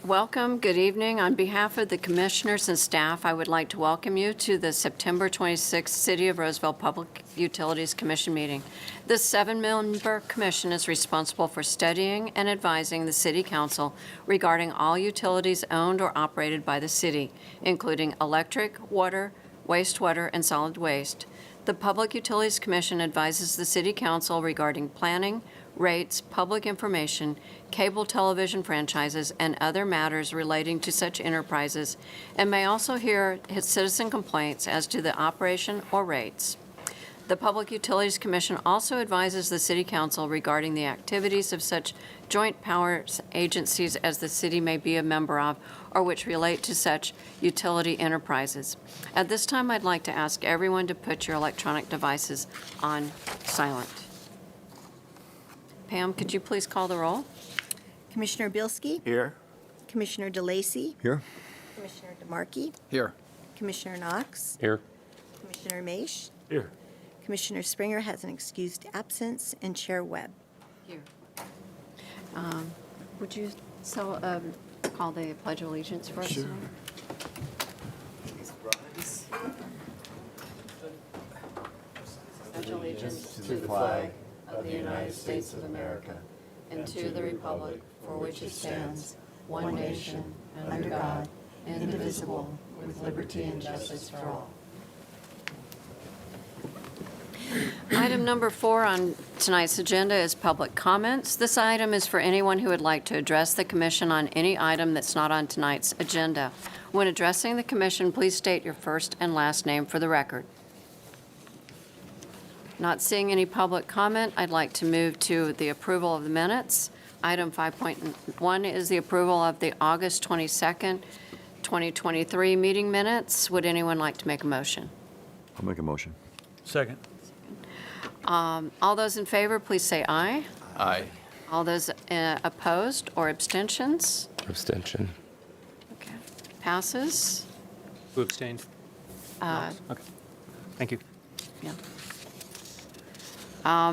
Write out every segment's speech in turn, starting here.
Welcome, good evening. On behalf of the commissioners and staff, I would like to welcome you to the September 26th City of Roseville Public Utilities Commission meeting. This 7-member commission is responsible for studying and advising the City Council regarding all utilities owned or operated by the city, including electric, water, wastewater, and solid waste. The Public Utilities Commission advises the City Council regarding planning, rates, public information, cable television franchises, and other matters relating to such enterprises, and may also hear citizen complaints as to the operation or rates. The Public Utilities Commission also advises the City Council regarding the activities of such joint powers agencies as the city may be a member of or which relate to such utility enterprises. At this time, I'd like to ask everyone to put your electronic devices on silent. Pam, could you please call the roll? Commissioner Bilski? Here. Commissioner DeLacy? Here. Commissioner DeMarkey? Here. Commissioner Knox? Here. Commissioner Maish? Here. Commissioner Springer has an excused absence, and Chair Webb. Here. Would you call the Pledge of Allegiance for us tonight? Pledge allegiance to the flag of the United States of America and to the republic for which it stands, one nation, under God, indivisible, with liberty and justice for all. Item number 4 on tonight's agenda is public comments. This item is for anyone who would like to address the commission on any item that's not on tonight's agenda. When addressing the commission, please state your first and last name for the record. Not seeing any public comment, I'd like to move to the approval of the minutes. Item 5.1 is the approval of the August 22nd, 2023 meeting minutes. Would anyone like to make a motion? I'll make a motion. Second. All those in favor, please say aye. Aye. All those opposed or abstentions? Abstention. Okay. Passes. Who abstained? Okay. Thank you. Yeah.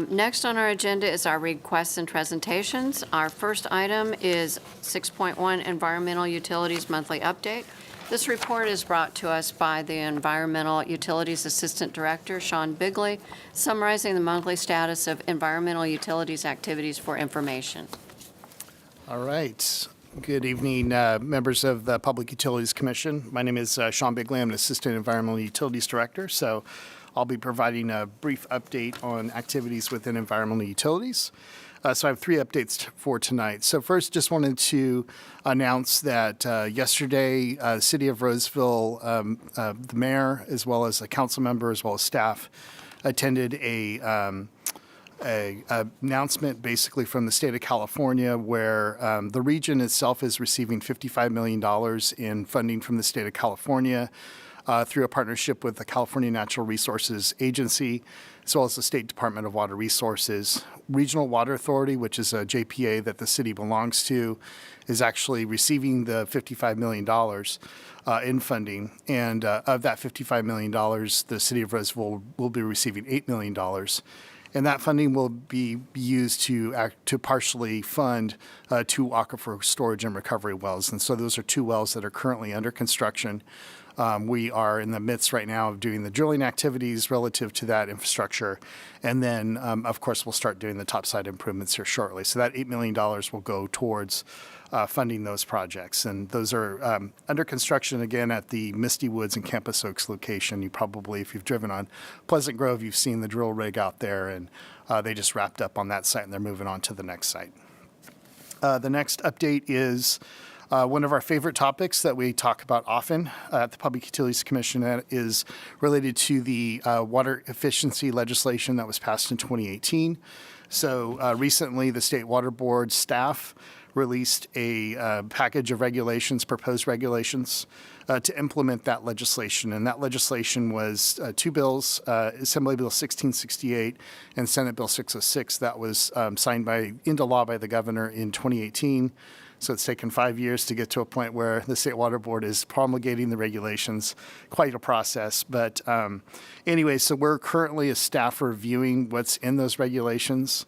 Next on our agenda is our requests and presentations. Our first item is 6.1 Environmental Utilities Monthly Update. This report is brought to us by the Environmental Utilities Assistant Director, Sean Bigley, summarizing the monthly status of environmental utilities activities for information. All right. Good evening, members of the Public Utilities Commission. My name is Sean Bigley. I'm an Assistant Environmental Utilities Director, so I'll be providing a brief update on activities within environmental utilities. So I have 3 updates for tonight. So first, just wanted to announce that yesterday, City of Roseville, the mayor, as well as a council member, as well as staff, attended a announcement basically from the state of California where the region itself is receiving $55 million in funding from the state of California through a partnership with the California Natural Resources Agency, as well as the State Department of Water Resources. Regional Water Authority, which is a JPA that the city belongs to, is actually receiving the $55 million in funding. And of that $55 million, the city of Roseville will be receiving $8 million. And that funding will be used to partially fund 2 aquifer storage and recovery wells. And so those are 2 wells that are currently under construction. We are in the midst right now of doing the drilling activities relative to that infrastructure. And then, of course, we'll start doing the topside improvements here shortly. So that $8 million will go towards funding those projects. And those are under construction, again, at the Misty Woods and Campus Oaks location. You probably, if you've driven on Pleasant Grove, you've seen the drill rig out there. And they just wrapped up on that site, and they're moving on to the next site. The next update is one of our favorite topics that we talk about often at the Public Utilities Commission is related to the water efficiency legislation that was passed in 2018. So recently, the State Water Board staff released a package of regulations, proposed regulations, to implement that legislation. And that legislation was 2 bills, Assembly Bill 1668 and Senate Bill 606, that was signed into law by the governor in 2018. So it's taken 5 years to get to a point where the State Water Board is promulgating the regulations. Quite a process. But anyway, so we're currently as staff reviewing what's in those regulations.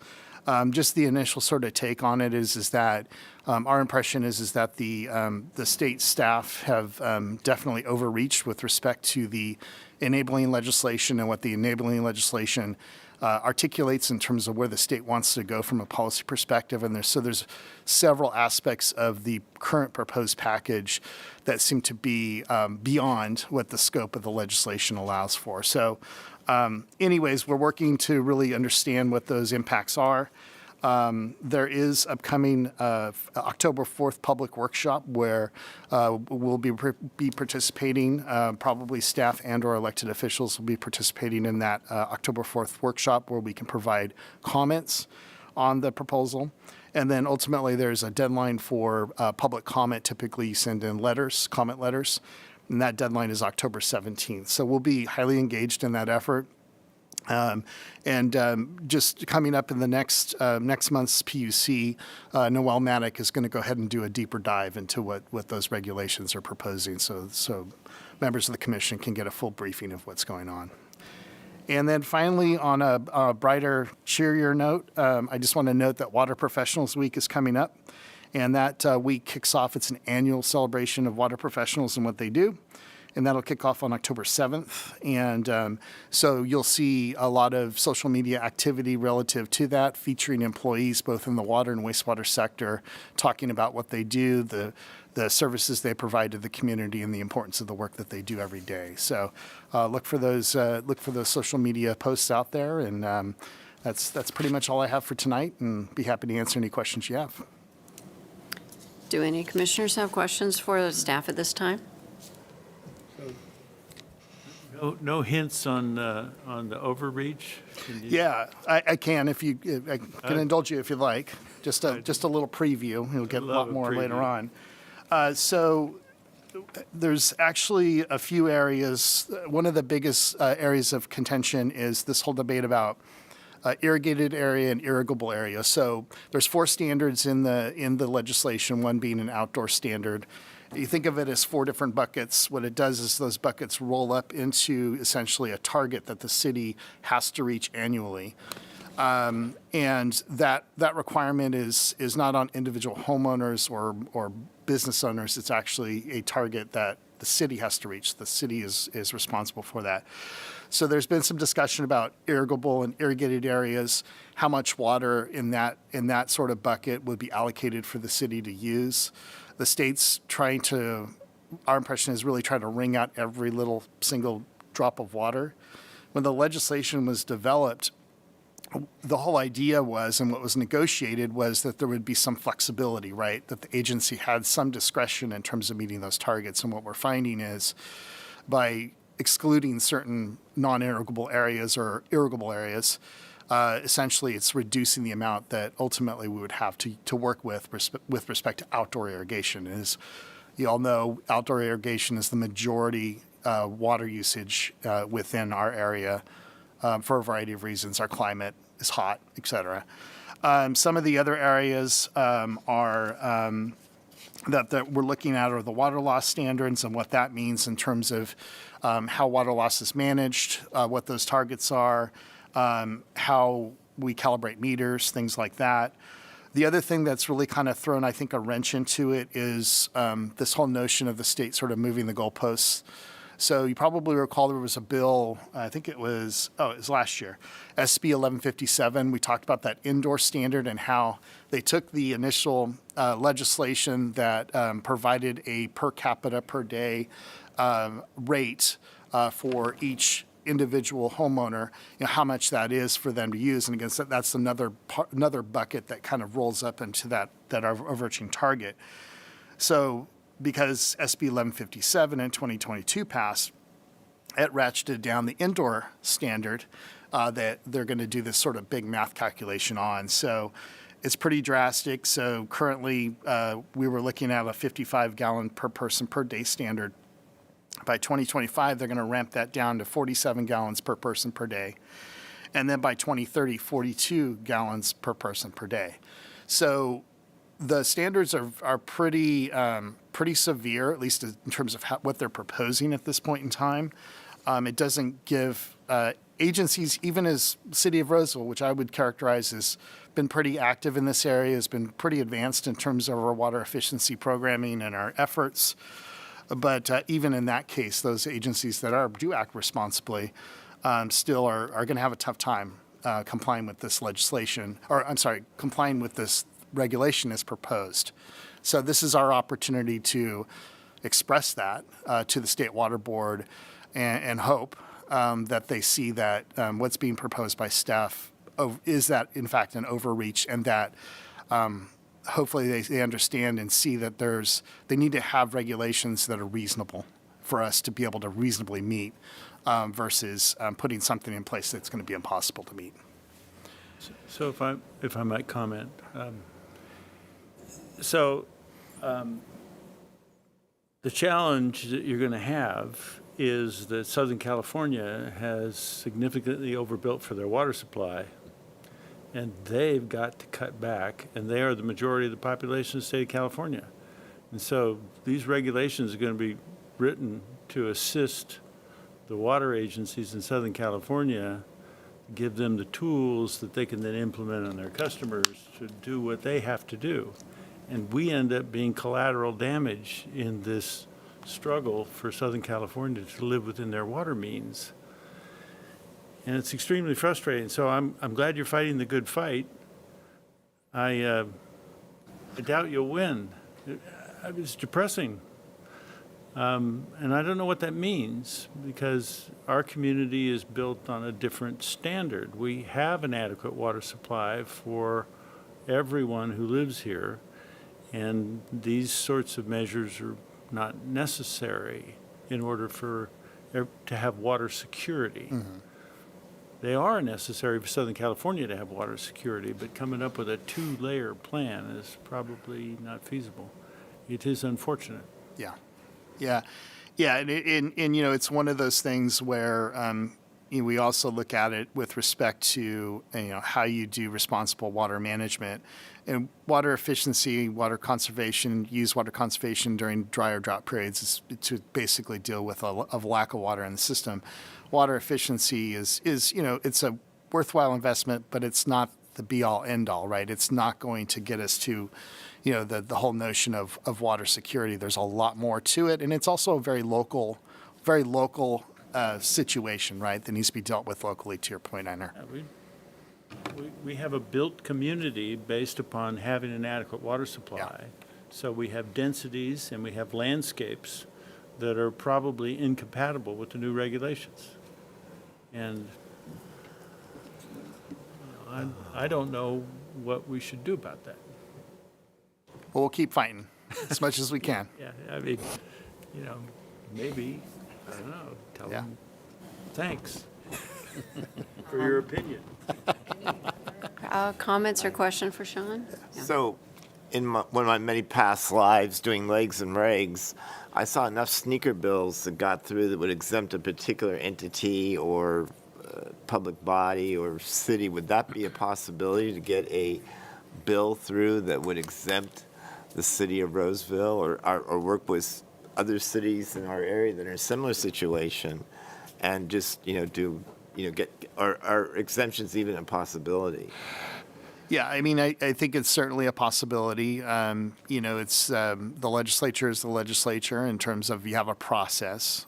Just the initial sort of take on it is that our impression is that the state staff have definitely overreached with respect to the enabling legislation and what the enabling legislation articulates in terms of where the state wants to go from a policy perspective. And there's several aspects of the current proposed package that seem to be beyond what the scope of the legislation allows for. So anyways, we're working to really understand what those impacts are. There is upcoming October 4th public workshop where we'll be participating, probably staff and or elected officials will be participating in that October 4th workshop where we can provide comments on the proposal. And then ultimately there's a deadline for public comment. Typically you send in letters, comment letters, and that deadline is October 17th. So we'll be highly engaged in that effort. Just coming up in the next month's PUC, Noel Maddock is going to go ahead and do a deeper dive into what those regulations are proposing, so members of the commission can get a full briefing of what's going on. And then finally, on a brighter, cheerier note, I just want to note that Water Professionals Week is coming up, and that week kicks off. It's an annual celebration of water professionals and what they do. And that'll kick off on October 7th. And so you'll see a lot of social media activity relative to that, featuring employees both in the water and wastewater sector, talking about what they do, the services they provide to the community, and the importance of the work that they do every day. So look for those social media posts out there. And that's pretty much all I have for tonight, and be happy to answer any questions you have. Do any commissioners have questions for the staff at this time? No hints on the overreach? Yeah, I can I can indulge you if you'd like. Just a little preview. You'll get a lot more later on. So there's actually a few areas. One of the biggest areas of contention is this whole debate about irrigated area and irrigable area. So there's 4 standards in the legislation, one being an outdoor standard. You think of it as 4 different buckets. What it does is those buckets roll up into essentially a target that the city has to reach annually. And that requirement is not on individual homeowners or business owners. It's actually a target that the city has to reach. The city is responsible for that. So there's been some discussion about irrigable and irrigated areas, how much water in that sort of bucket would be allocated for the city to use. The state's our impression is really trying to wring out every little single drop of water. When the legislation was developed, the whole idea was, and what was negotiated was that there would be some flexibility, right? That the agency had some discretion in terms of meeting those targets. And what we're finding is by excluding certain non-irrigable areas or irrigable areas, essentially it's reducing the amount that ultimately we would have to work with respect to outdoor irrigation. As you all know, outdoor irrigation is the majority water usage within our area for a variety of reasons. Our climate is hot, et cetera. Some of the other areas are that we're looking at are the water loss standards and what that means in terms of how water loss is managed, what those targets are, how we calibrate meters, things like that. The other thing that's really kind of thrown, I think, a wrench into it is this whole notion of the state sort of moving the goalposts. So you probably recall there was a bill, I think it was last year, SB 1157. We talked about that indoor standard and how they took the initial legislation that provided a per capita per day rate for each individual homeowner, how much that is for them to use. And again, that's another bucket that kind of rolls up into that overarching target. So because SB 1157 in 2022 passed, it ratcheted down the indoor standard that they're going to do this sort of big math calculation on. So it's pretty drastic. So currently we were looking at a 55 gallon per person per day standard. By 2025, they're going to ramp that down to 47 gallons per person per day. And then by 2030, 42 gallons per person per day. So the standards are pretty severe, at least in terms of what they're proposing at this point in time. It doesn't give agencies, even as City of Roseville, which I would characterize as been pretty active in this area, has been pretty advanced in terms of our water efficiency programming and our efforts. But even in that case, those agencies that do act responsibly still are going to have a tough time complying with this legislation, or I'm sorry, complying with this regulation as proposed. So this is our opportunity to express that to the State Water Board and hope that they see that what's being proposed by staff is that, in fact, an overreach, and that hopefully they understand and see that they need to have regulations that are reasonable for us to be able to reasonably meet versus putting something in place that's going to be impossible to meet. So if I might comment. The challenge that you're going to have is that Southern California has significantly overbuilt for their water supply, and they've got to cut back, and they are the majority of the population of the state of California. And so these regulations are going to be written to assist the water agencies in Southern California, give them the tools that they can then implement on their customers to do what they have to do. And we end up being collateral damage in this struggle for Southern California to live within their water means. And it's extremely frustrating. So I'm glad you're fighting the good fight. I doubt you'll win. It's depressing. And I don't know what that means, because our community is built on a different standard. We have an adequate water supply for everyone who lives here, and these sorts of measures are not necessary in order to have water security. Mm-hmm. They are necessary for Southern California to have water security, but coming up with a 2-layer plan is probably not feasible. It is unfortunate. Yeah. And you know, it's one of those things where we also look at it with respect to how you do responsible water management and water efficiency, water conservation. Use water conservation during dry or drought periods is to basically deal with a lack of water in the system. Water efficiency is it's a worthwhile investment, but it's not the be-all, end-all, right? It's not going to get us to the whole notion of water security. There's a lot more to it, and it's also a very local situation, right, that needs to be dealt with locally, to your point, Einar. Yeah, we have a built community based upon having an adequate water supply. Yeah. So we have densities and we have landscapes that are probably incompatible with the new regulations. And I don't know what we should do about that. Well, we'll keep fighting as much as we can. Yeah, I mean, maybe, I don't know, tell them thanks for your opinion. Comments or question for Sean? Yeah. So, in one of my many past lives doing legs and regs, I saw enough sneaker bills that got through that would exempt a particular entity or public body or city. Would that be a possibility to get a bill through that would exempt the city of Roseville or work with other cities in our area that are in a similar situation and just, are exemptions even a possibility? Yeah, I mean, I think it's certainly a possibility. It's the legislature is the legislature in terms of you have a process.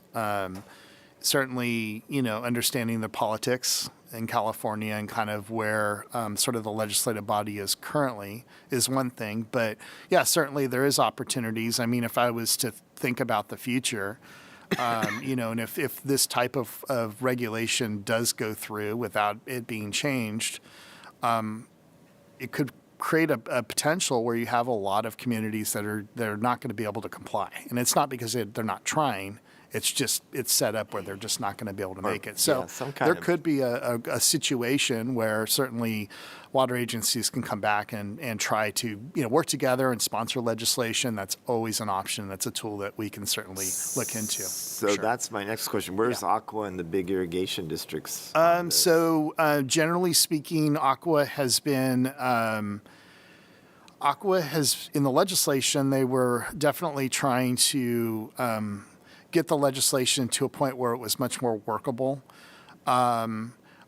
Certainly, understanding the politics in California and kind of where sort of the legislative body is currently is one thing. But yeah, certainly there is opportunities. I mean, if I was to think about the future, and if this type of regulation does go through without it being changed, it could create a potential where you have a lot of communities that are not going to be able to comply. And it's not because they're not trying. It's just it's set up where they're just not going to be able to make it. So there could be a situation where certainly water agencies can come back and try to work together and sponsor legislation. That's always an option. That's a tool that we can certainly look into. So that's my next question. Where's Aqua and the big irrigation districts? So generally speaking, Aqua has in the legislation, they were definitely trying to get the legislation to a point where it was much more workable.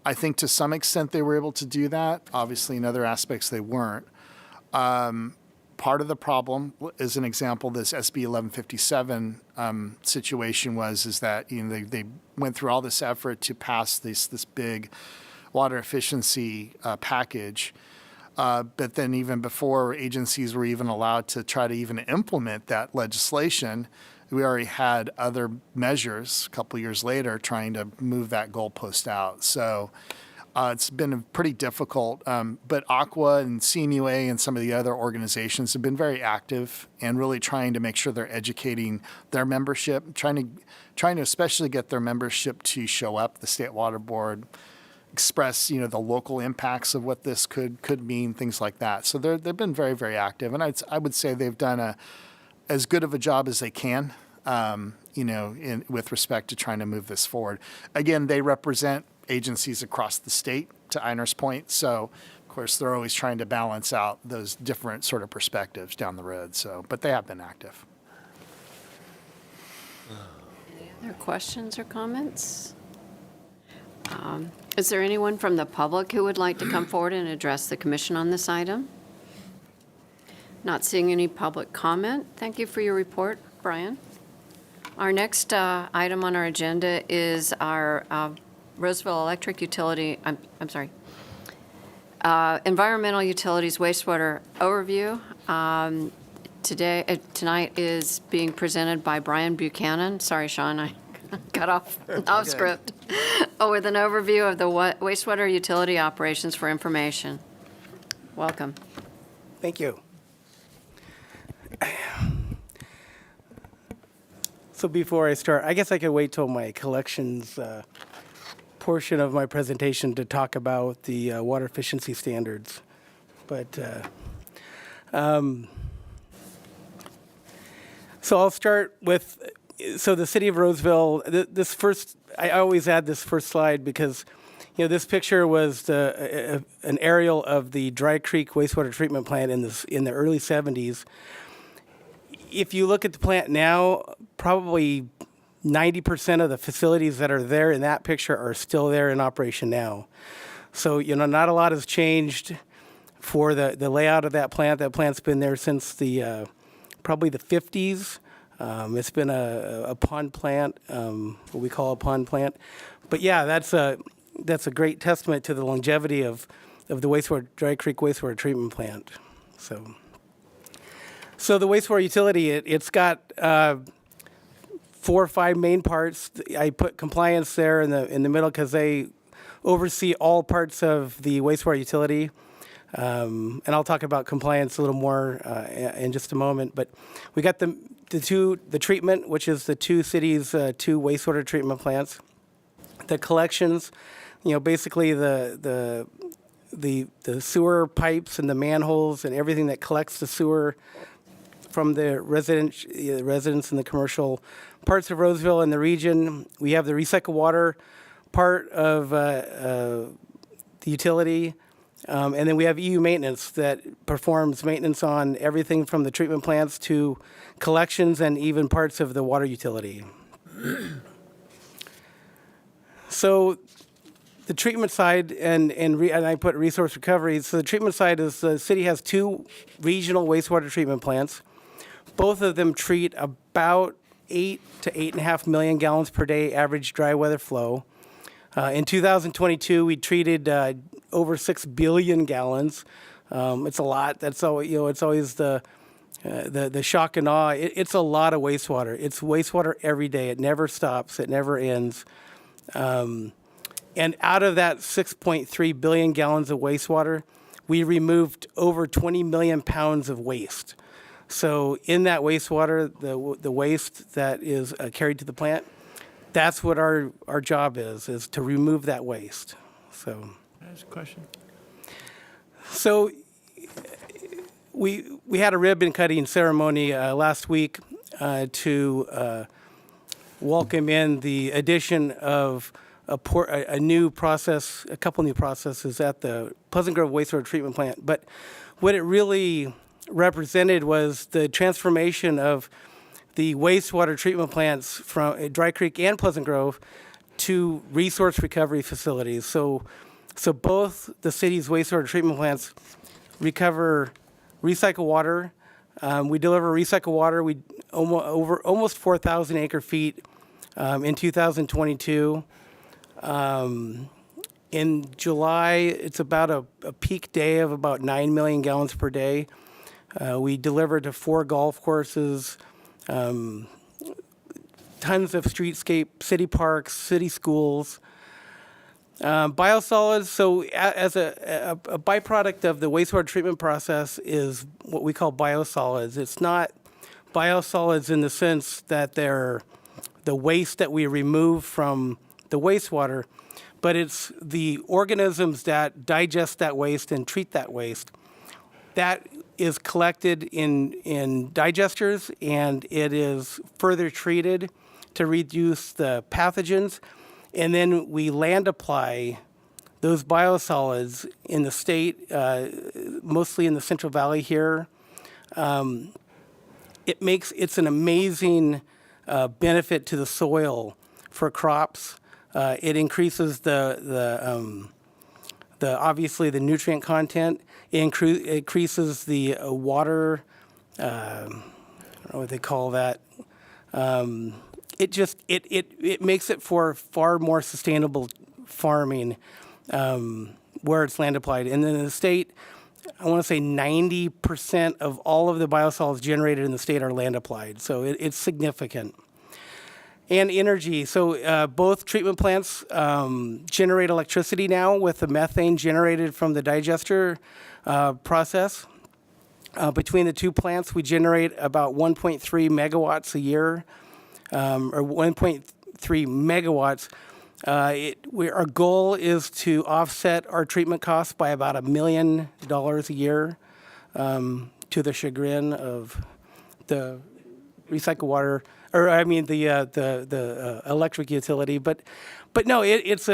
I think to some extent they were able to do that. Obviously, in other aspects, they weren't. Part of the problem, as an example, this SB 1157 situation is that they went through all this effort to pass this big water efficiency package, but then even before agencies were even allowed to try to even implement that legislation, we already had other measures a couple years later trying to move that goalpost out. So it's been pretty difficult, but Aqua and CMUA and some of the other organizations have been very active and really trying to make sure they're educating their membership, trying to especially get their membership to show up, the State Water Board, express the local impacts of what this could mean, things like that. So they've been very, very active, and I would say they've done as good of a job as they can, with respect to trying to move this forward. Again, they represent agencies across the state, to Einer's point. So, of course, they're always trying to balance out those different sort of perspectives down the road. So, but they have been active. Any other questions or comments? Is there anyone from the public who would like to come forward and address the commission on this item? Not seeing any public comment. Thank you for your report, Brian. Our next item on our agenda is our Roseville Electric Utility, Environmental Utilities Wastewater Overview. Tonight is being presented by Brian Buchanan. Sorry, Sean, I got off script. With an overview of the wastewater utility operations for information. Welcome. Thank you. So before I start, I guess I could wait till my collections portion of my presentation to talk about the water efficiency standards. But so I'll start with, the city of Roseville, I always add this first slide because, this picture was an aerial of the Dry Creek wastewater treatment plant in the early 70s. If you look at the plant now, probably 90% of the facilities that are there in that picture are still there in operation now. So, not a lot has changed for the layout of that plant. That plant's been there since probably the 50s. It's been a pond plant, what we call a pond plant. But yeah, that's a great testament to the longevity of the Dry Creek wastewater treatment plant. So the wastewater utility, it's got 4 or 5 main parts. I put compliance there in the middle because they oversee all parts of the wastewater utility. And I'll talk about compliance a little more in just a moment. But we got the treatment, which is the two cities' 2 wastewater treatment plants. The collections, basically the sewer pipes and the manholes and everything that collects the sewer from the residents and the commercial parts of Roseville and the region. We have the recycled water part of the utility. And then we have EU maintenance that performs maintenance on everything from the treatment plants to collections and even parts of the water utility. So the treatment side, and I put resource recovery. So the treatment side is the city has 2 regional wastewater treatment plants. Both of them treat about 8 to 8.5 million gallons per day average dry weather flow. In 2022, we treated over 6 billion gallons. It's a lot. That's all. It's always the shock and awe. It's a lot of wastewater. It's wastewater every day. It never stops. It never ends. And out of that 6.3 billion gallons of wastewater, we removed over 20 million pounds of waste. So in that wastewater, the waste that is carried to the plant, that's what our job is to remove that waste. So. Can I ask a question? So we had a ribbon cutting ceremony last week to welcome in the addition of a new process, a couple new processes at the Pleasant Grove wastewater treatment plant. But what it really represented was the transformation of the wastewater treatment plants from Dry Creek and Pleasant Grove two resource recovery facilities. So both the city's wastewater treatment plants recover recycled water. We deliver recycled water. We over almost 4,000 acre feet in 2022. In July, it's about a peak day of about 9 million gallons per day. We deliver to 4 golf courses, tons of streetscape, city parks, city schools. Biosolids, so as a byproduct of the wastewater treatment process is what we call biosolids. It's not biosolids in the sense that they're the waste that we remove from the wastewater, but it's the organisms that digest that waste and treat that waste. That is collected in digesters, and it is further treated to reduce the pathogens. And then we land apply those biosolids in the state, mostly in the Central Valley here. It's an amazing benefit to the soil for crops. It increases the obviously the nutrient content. It increases the water. I don't know what they call that. It makes it for far more sustainable farming where it's land applied. And then in the state, I want to say 90% of all of the biosolids generated in the state are land applied. So it's significant. And energy. So both treatment plants generate electricity now with the methane generated from the digester process. Between the two plants, we generate about 1.3 megawatts a year. Or 1.3 megawatts. Our goal is to offset our treatment costs by about $1 million a year, to the chagrin of the recycled water, or I mean the electric utility. But no, it's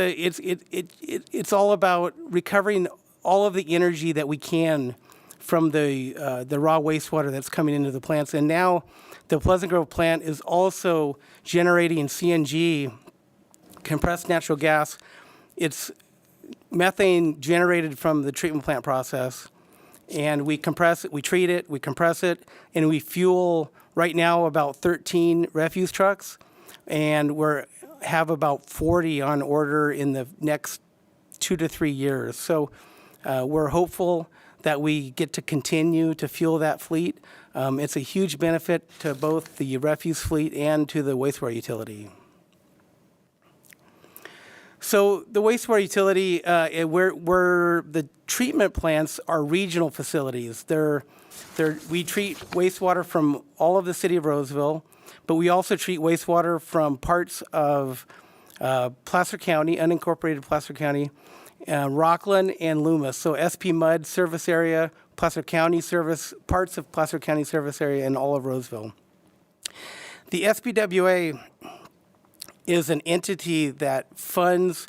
all about recovering all of the energy that we can from the raw wastewater that's coming into the plants, and now. The Pleasant Grove plant is also generating CNG, compressed natural gas. It's methane generated from the treatment plant process, and we compress it, we treat it, we compress it, and we fuel right now about 13 refuse trucks, and we have about 40 on order in the next 2 to 3 years. So we're hopeful that we get to continue to fuel that fleet. It's a huge benefit to both the refuse fleet and to the wastewater utility. So the wastewater utility, where the treatment plants are regional facilities. We treat wastewater from all of the city of Roseville, but we also treat wastewater from parts of Placer County, unincorporated Placer County, Rockland and Loomis. So SP Mud service area, Placer County service, parts of Placer County service area, and all of Roseville. The SPWA is an entity that funds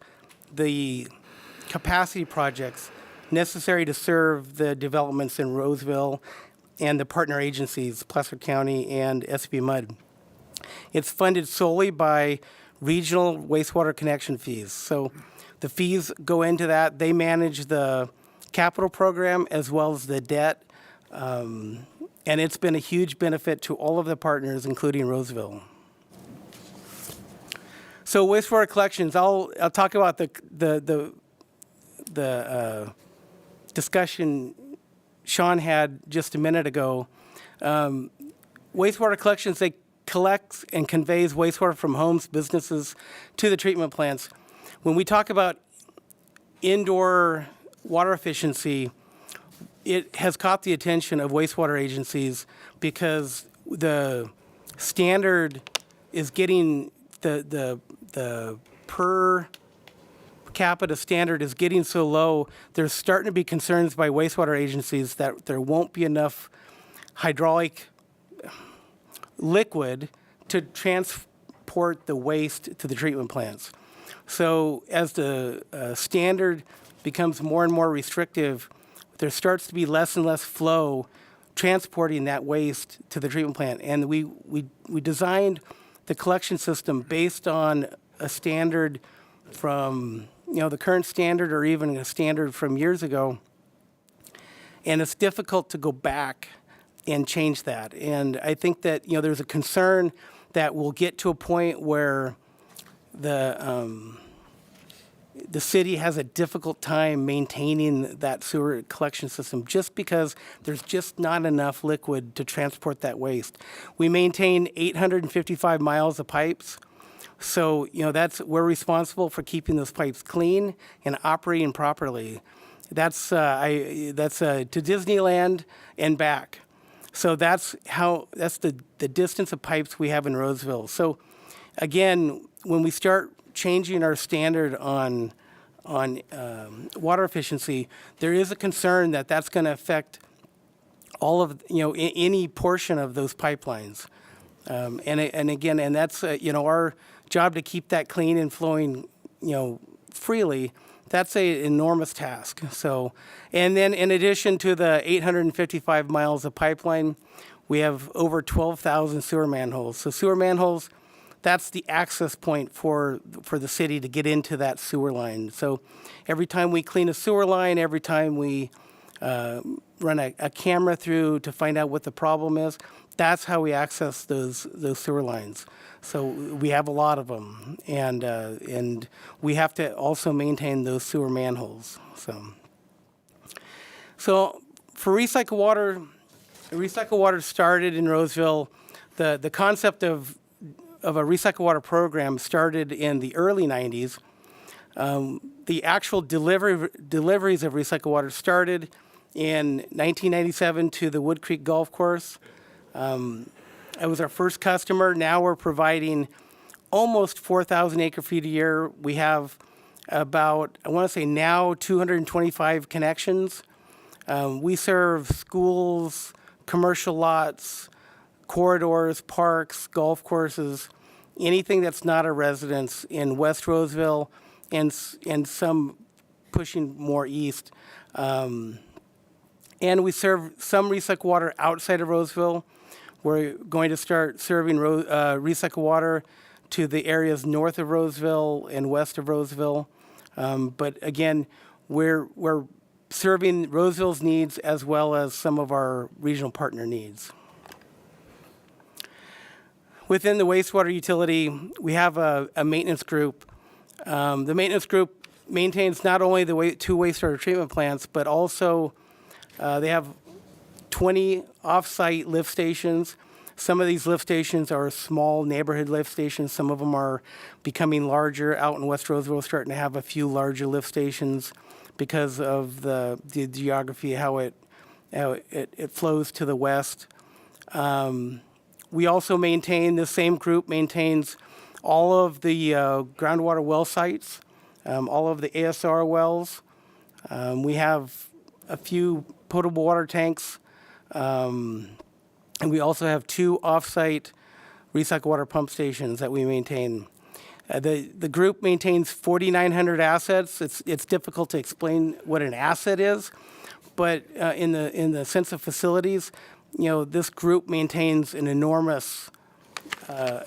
the capacity projects necessary to serve the developments in Roseville and the partner agencies, Placer County and SP Mud. It's funded solely by regional wastewater connection fees. So the fees go into that. They manage the capital program as well as the debt. And it's been a huge benefit to all of the partners, including Roseville. So wastewater collections, I'll talk about the discussion Sean had just a minute ago. Wastewater collections, they collect and conveys wastewater from homes, businesses to the treatment plants. When we talk about indoor water efficiency, it has caught the attention of wastewater agencies because the standard is getting the per capita standard is getting so low. There's starting to be concerns by wastewater agencies that there won't be enough hydraulic liquid to transport the waste to the treatment plants. So as the standard becomes more and more restrictive, there starts to be less and less flow transporting that waste to the treatment plant. And we designed the collection system based on a standard from, the current standard or even a standard from years ago. And it's difficult to go back and change that. And I think that, there's a concern that we'll get to a point where the city has a difficult time maintaining that sewer collection system just because there's just not enough liquid to transport that waste. We maintain 855 miles of pipes. So, we're responsible for keeping those pipes clean and operating properly. That's to Disneyland and back. So that's the distance of pipes we have in Roseville. So again, when we start changing our standard on water efficiency, there is a concern that that's going to affect all of, any portion of those pipelines. And that's, our job to keep that clean and flowing, freely. That's an enormous task. So, and then in addition to the 855 miles of pipeline, we have over 12,000 sewer manholes. So sewer manholes, that's the access point for the city to get into that sewer line. So every time we clean a sewer line, every time we run a camera through to find out what the problem is, that's how we access those sewer lines. So we have a lot of them, and we have to also maintain those sewer manholes. So for recycled water started in Roseville. The concept of a recycled water program started in the early 90s. The actual deliveries of recycled water started in 1997 to the Wood Creek Golf Course. It was our first customer. Now we're providing almost 4,000 acre-feet a year. We have about, I want to say now, 225 connections. We serve schools, commercial lots, corridors, parks, golf courses, anything that's not a residence in West Roseville and some pushing more east. And we serve some recycled water outside of Roseville. We're going to start serving recycled water to the areas north of Roseville and west of Roseville. But again, we're serving Roseville's needs as well as some of our regional partner needs. Within the wastewater utility, we have a maintenance group. The maintenance group maintains not only the two wastewater treatment plants, but also they have 20 off-site lift stations. Some of these lift stations are small neighborhood lift stations. Some of them are becoming larger. Out in West Roseville, starting to have a few larger lift stations because of the geography, how it flows to the west. We also maintain, the same group maintains all of the groundwater well sites, all of the ASR wells. We have a few potable water tanks, and we also have 2 off-site recycled water pump stations that we maintain. The group maintains 4,900 assets. It's difficult to explain what an asset is, but in the sense of facilities, this group maintains an enormous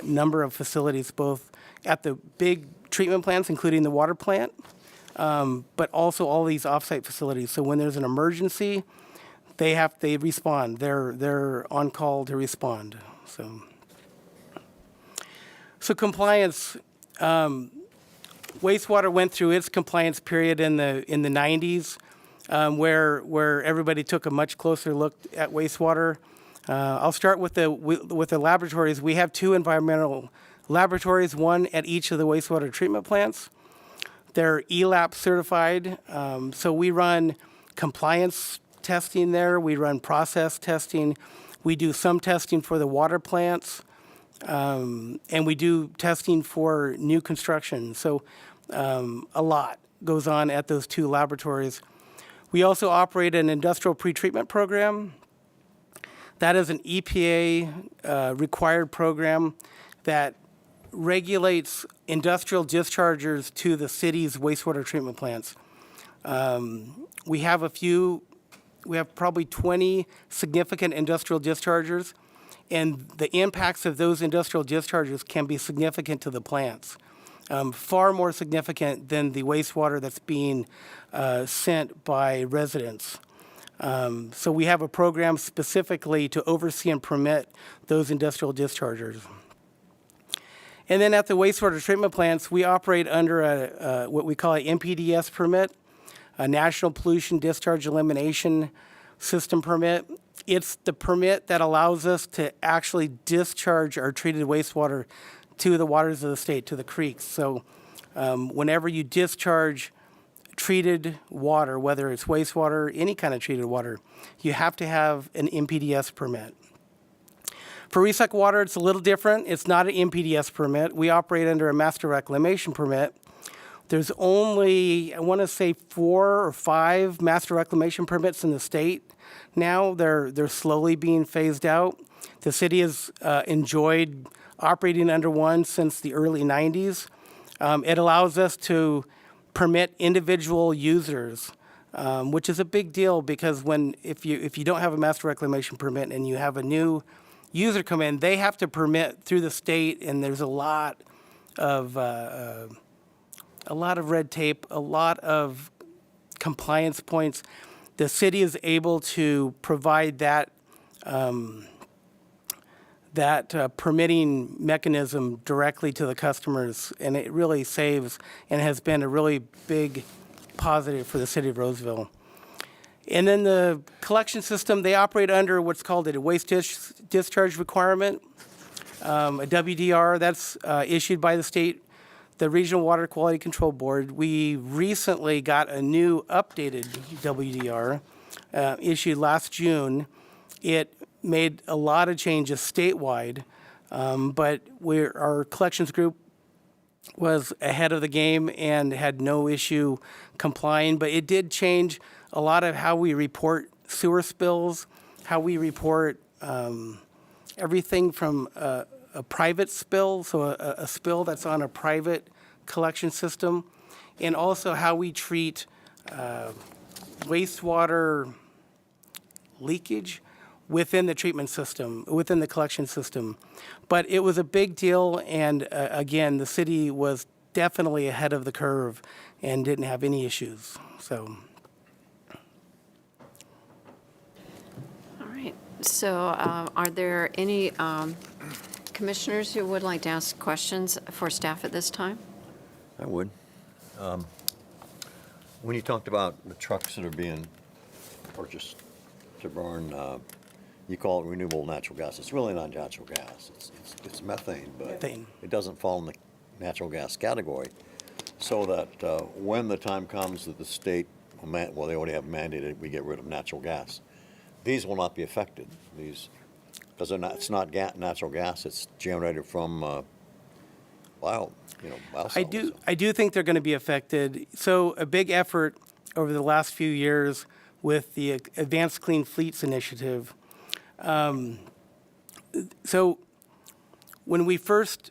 number of facilities, both at the big treatment plants, including the water plant, but also all these off-site facilities. So when there's an emergency, they respond. They're on call to respond. So compliance. Wastewater went through its compliance period in the 90s, where everybody took a much closer look at wastewater. I'll start with the laboratories. We have 2 environmental laboratories, one at each of the wastewater treatment plants. They're ELAP certified, so we run compliance testing there. We run process testing. We do some testing for the water plants, and we do testing for new construction. So a lot goes on at those 2 laboratories. We also operate an industrial pretreatment program. That is an EPA required program that regulates industrial dischargers to the city's wastewater treatment plants. We have probably 20 significant industrial dischargers, and the impacts of those industrial discharges can be significant to the plants. far more significant than the wastewater that's being sent by residents. So we have a program specifically to oversee and permit those industrial dischargers. And then at the wastewater treatment plants, we operate under what we call an MPDS permit, a National Pollution Discharge Elimination System permit. It's the permit that allows us to actually discharge our treated wastewater to the waters of the state, to the creeks. So whenever you discharge treated water, whether it's wastewater, any kind of treated water, you have to have an MPDS permit. For recycled water, it's a little different. It's not an MPDS permit. We operate under a master reclamation permit. There's only, I want to say, 4 or 5 master reclamation permits in the state now. They're slowly being phased out. The city has enjoyed operating under one since the early 90s. It allows us to permit individual users, which is a big deal because if you don't have a master reclamation permit and you have a new user come in, they have to permit through the state, and there's a lot of red tape, a lot of compliance points. The city is able to provide that permitting mechanism directly to the customers, and it really saves and has been a really big positive for the city of Roseville. And then the collection system, they operate under what's called a waste discharge requirement, a WDR that's issued by the Regional Water Quality Control Board. We recently got a new updated WDR issued last June. It made a lot of changes statewide, but our collections group was ahead of the game and had no issue complying, but it did change a lot of how we report sewer spills, how we report everything from a private spill, so a spill that's on a private collection system, and also how we treat wastewater leakage within the treatment system, within the collection system. But it was a big deal, and again, the city was definitely ahead of the curve and didn't have any issues. So. All right. So are there any commissioners who would like to ask questions for staff at this time? I would. When you talked about the trucks that are being purchased to burn, you call it renewable natural gas. It's really not natural gas. It's methane, but Methane. it doesn't fall in the natural gas category. So that when the time comes that the state, well, they already have mandated we get rid of natural gas, these will not be affected. Because it's not natural gas. It's generated from bio cells. I do think they're going to be affected. So a big effort over the last few years with the Advanced Clean Fleets Initiative. So when we first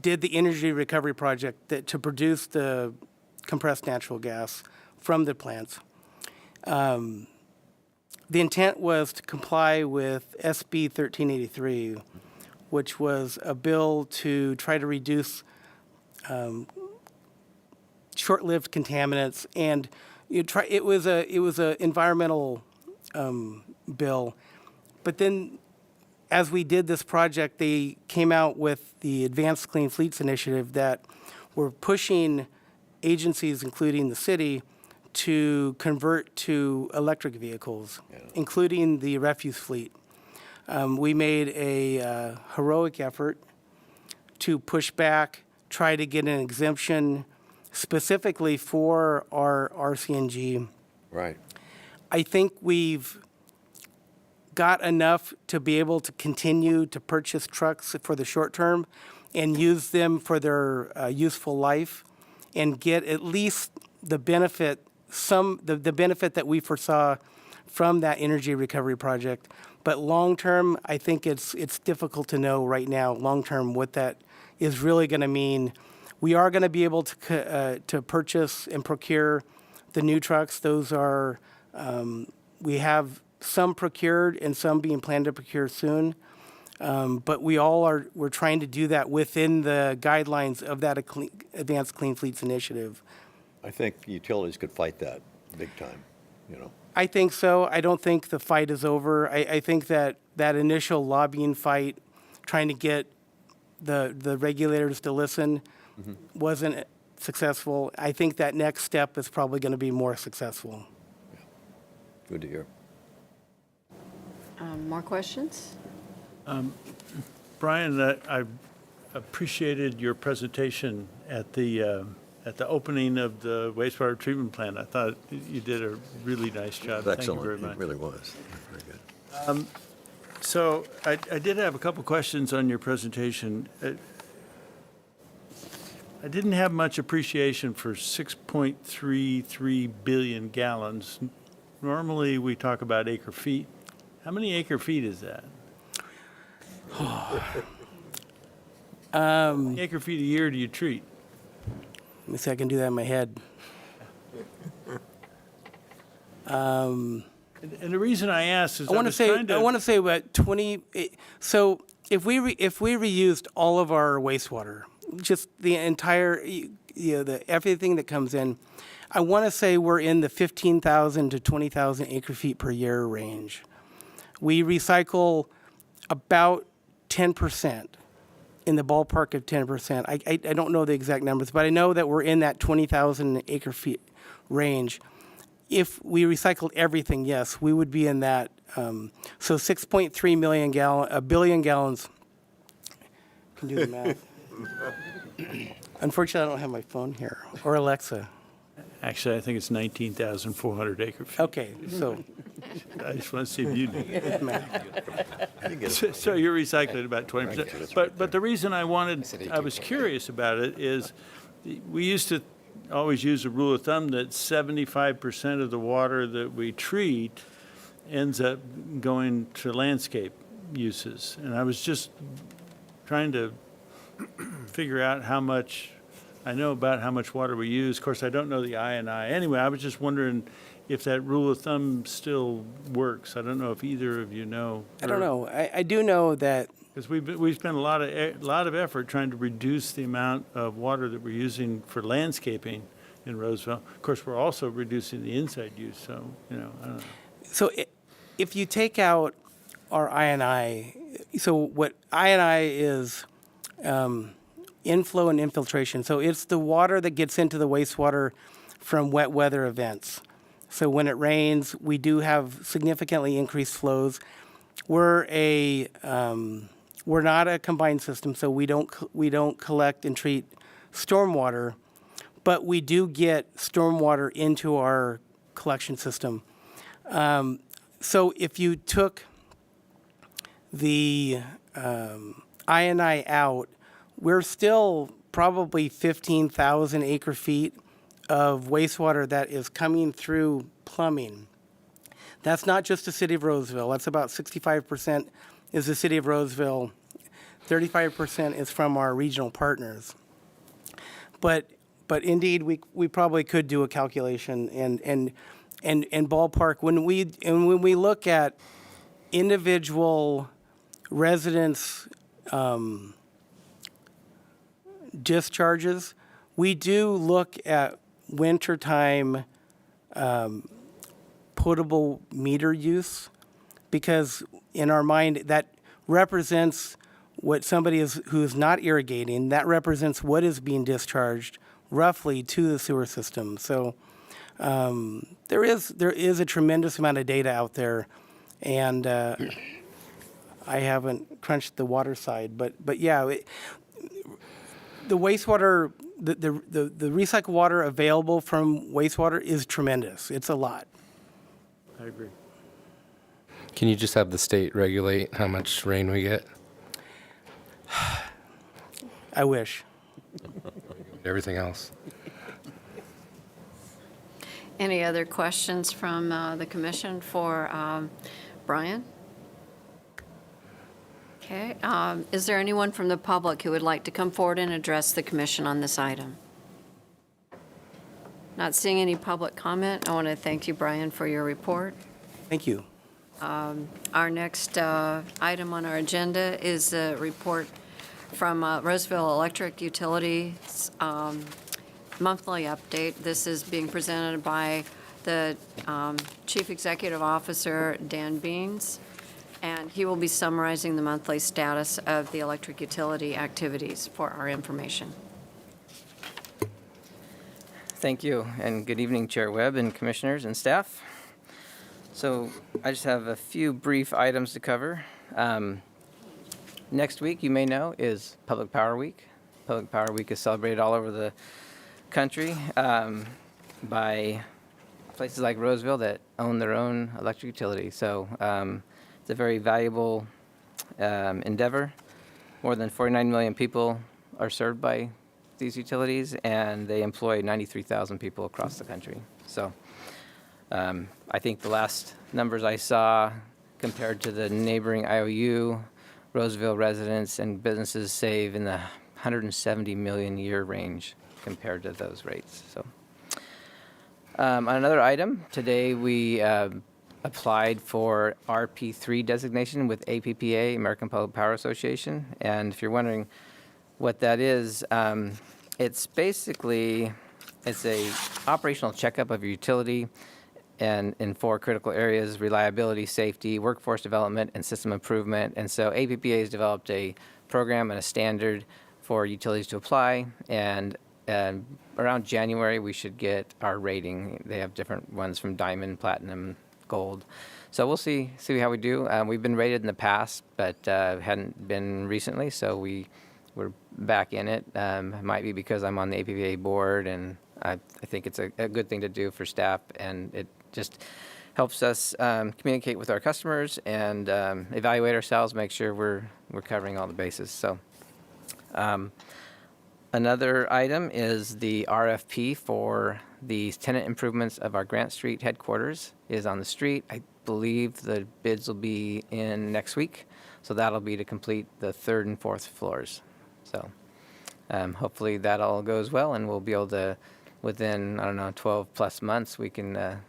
did the energy recovery project to produce the compressed natural gas from the plants, the intent was to comply with SB 1383, which was a bill to try to reduce short-lived contaminants, and it was a environmental bill. But then, as we did this project, they came out with the Advanced Clean Fleets Initiative that were pushing agencies, including the city, to convert to electric vehicles, including the refuse fleet. We made a heroic effort to push back, try to get an exemption specifically for our RCNG. Right. I think we've got enough to be able to continue to purchase trucks for the short term and use them for their useful life and get at least the benefit, the benefit that we foresaw from that energy recovery project. But long term, I think it's difficult to know right now, long term, what that is really going to mean. We are going to be able to purchase and procure the new trucks. Those are, we have some procured and some being planned to procure soon. But we're trying to do that within the guidelines of that Advanced Clean Fleets Initiative. I think utilities could fight that big time, you know. I think so. I don't think the fight is over. I think that initial lobbying fight, trying to get the regulators to listen, wasn't successful. I think that next step is probably going to be more successful. Good to hear. More questions? Brian, I appreciated your presentation at the opening of the wastewater treatment plant. I thought you did a really nice job. Thank you very Excellent. much. It really was. Very good. So I did have a couple questions on your presentation. I didn't have much appreciation for 6.33 billion gallons. Normally, we talk about acre feet. How many acre feet is that? How many acre feet a year do you treat? Let me see, I can do that in my head. And the reason I asked is I want to say about 20. So if we reused all of our wastewater, just the entire, everything that comes in, I want to say we're in the 15,000 to 20,000 acre feet per year range. We recycle about 10%, in the ballpark of 10%. I don't know the exact numbers, but I know that we're in that 20,000 acre feet range. If we recycled everything, yes, we would be in that. So 6.3 billion gallons. Can do the math. Unfortunately, I don't have my phone here or Alexa. Actually, I think it's 19,400 acre feet. Okay, so I just want to see if you knew. good math. So you're recycling about 20%. But the reason I was curious about it is we used to always use a rule of thumb that 75% of the water that we treat ends up going to landscape uses. And I was just trying to figure out how much, I know about how much water we use. Of course, I don't know the I&I. Anyway, I was just wondering if that rule of thumb still works. I don't know if either of you know. I don't know. I do know that. Because we've spent a lot of effort trying to reduce the amount of water that we're using for landscaping in Roseville. Of course, we're also reducing the inside use. So I don't know. So if you take out our I&I, so what I&I is inflow and infiltration. So it's the water that gets into the wastewater from wet weather events. So when it rains, we do have significantly increased flows. We're not a combined system, so we don't collect and treat stormwater, but we do get stormwater into our collection system. So if you took the I&I out, we're still probably 15,000 acre feet of wastewater that is coming through plumbing. That's not just the city of Roseville. That's about 65% is the city of Roseville. 35% is from our regional partners. But indeed, we probably could do a calculation and ballpark when we look at individual residents' discharges, we do look at wintertime potable meter use, because in our mind that represents what somebody who is not irrigating, that represents what is being discharged roughly to the sewer system. So there is a tremendous amount of data out there, and I haven't crunched the water side, but yeah, the wastewater, the recycled water available from wastewater is tremendous. It's a lot. I agree. Can you just have the state regulate how much rain we get? I wish. Everything else. Any other questions from the commission for Brian? Okay. Is there anyone from the public who would like to come forward and address the commission on this item? Not seeing any public comment. I want to thank you, Brian, for your report. Thank you. Our next item on our agenda is a report from Roseville Electric Utilities monthly update. This is being presented by the Chief Executive Officer, Dan Beans, and he will be summarizing the monthly status of the electric utility activities for our information. Thank you, and good evening, Chair Webb and Commissioners and staff. So I just have a few brief items to cover. Next week, you may know, is Public Power Week. Public Power Week is celebrated all over the country by places like Roseville that own their own electric utility. So it's a very valuable endeavor. More than 49 million people are served by these utilities, and they employ 93,000 people across the country. So I think the last numbers I saw compared to the neighboring IOU, Roseville residents and businesses save in the 170 million year range compared to those rates. So on another item, today we applied for RP3 designation with APPA, American Public Power Association. And if you're wondering what that is, it's basically, it's a operational checkup of your utility and in 4 critical areas: reliability, safety, workforce development, and system improvement. And so APPA has developed a program and a standard for utilities to apply, and around January we should get our rating. They have different ones from diamond, platinum, gold. So we'll see how we do. We've been rated in the past, but hadn't been recently, so we're back in it. It might be because I'm on the APPA board, and I think it's a good thing to do for staff, and it just helps us communicate with our customers and evaluate ourselves, make sure we're covering all the bases. So another item is the RFP for the tenant improvements of our Grant Street headquarters is on the street. I believe the bids will be in next week, so that'll be to complete the 3rd and 4th floors. So hopefully that all goes well, and we'll be able to, within, 12 plus months, we can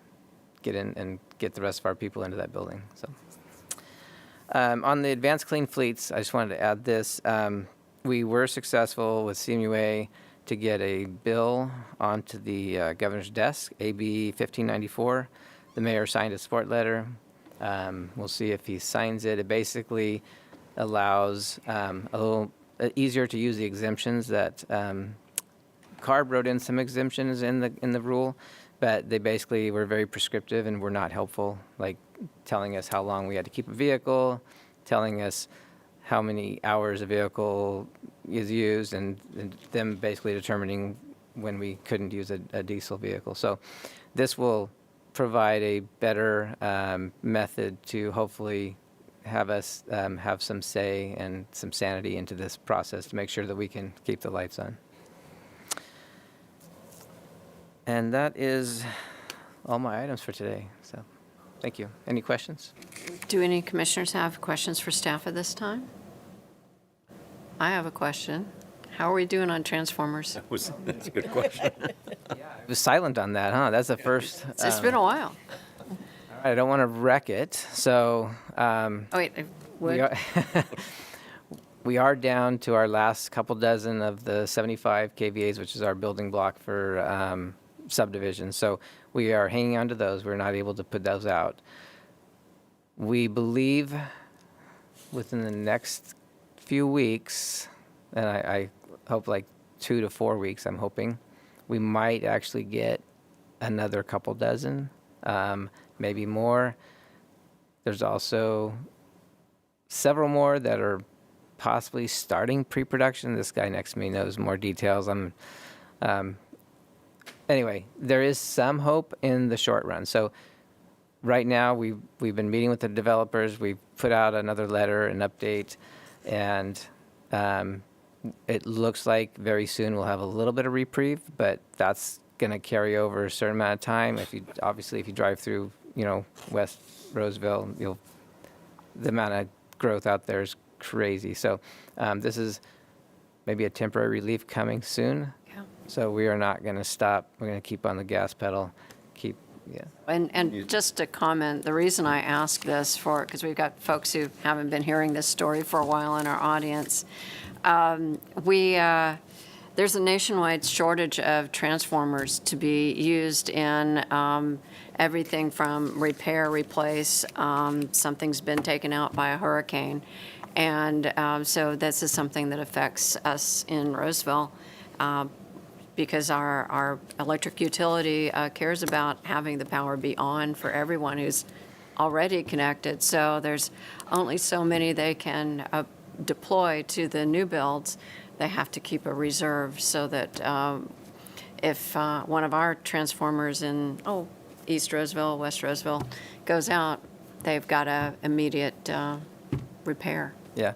get in and get the rest of our people into that building. So on the advanced clean fleets, I just wanted to add this. We were successful with CMUA to get a bill onto the governor's desk, AB 1594. The mayor signed a support letter. We'll see if he signs it. It basically allows a little easier to use the exemptions that CARB wrote in some exemptions in the rule, but they basically were very prescriptive and were not helpful, like telling us how long we had to keep a vehicle, telling us how many hours a vehicle is used, and them basically determining when we couldn't use a diesel vehicle. So this will provide a better method to hopefully have us have some say and some sanity into this process to make sure that we can keep the lights on. And that is all my items for today. So thank you. Any questions? Do any commissioners have questions for staff at this time? I have a question. How are we doing on transformers? That's a good question. It was silent on that, huh? That's the first. It's been a while. All right, I don't want to wreck it. So Oh, wait, we are, we are down to our last couple dozen of the 75 kVAs, which is our building block for subdivisions. So we are hanging on to those. We're not able to put those out. We believe within the next few weeks, and I hope like 2 to 4 weeks, I'm hoping, we might actually get another couple dozen, maybe more. There's also several more that are possibly starting pre-production. This guy next to me knows more details. Anyway, there is some hope in the short run. So right now we've been meeting with the developers. We've put out another letter, an update, and it looks like very soon we'll have a little bit of reprieve, but that's going to carry over a certain amount of time. If you drive through, West Roseville, the amount of growth out there is crazy. So this is maybe a temporary relief coming soon. Yeah. So we are not going to stop. We're going to keep on the gas pedal, keep Yeah. And just to comment, the reason I ask this because we've got folks who haven't been hearing this story for a while in our audience. There's a nationwide shortage of transformers to be used in everything from repair, replace. Something's been taken out by a hurricane. And so this is something that affects us in Roseville because our electric utility cares about having the power be on for everyone who's already connected. So there's only so many they can deploy to the new builds. They have to keep a reserve so that if one of our transformers in East Roseville, West Roseville goes out, they've got a immediate repair. Yeah.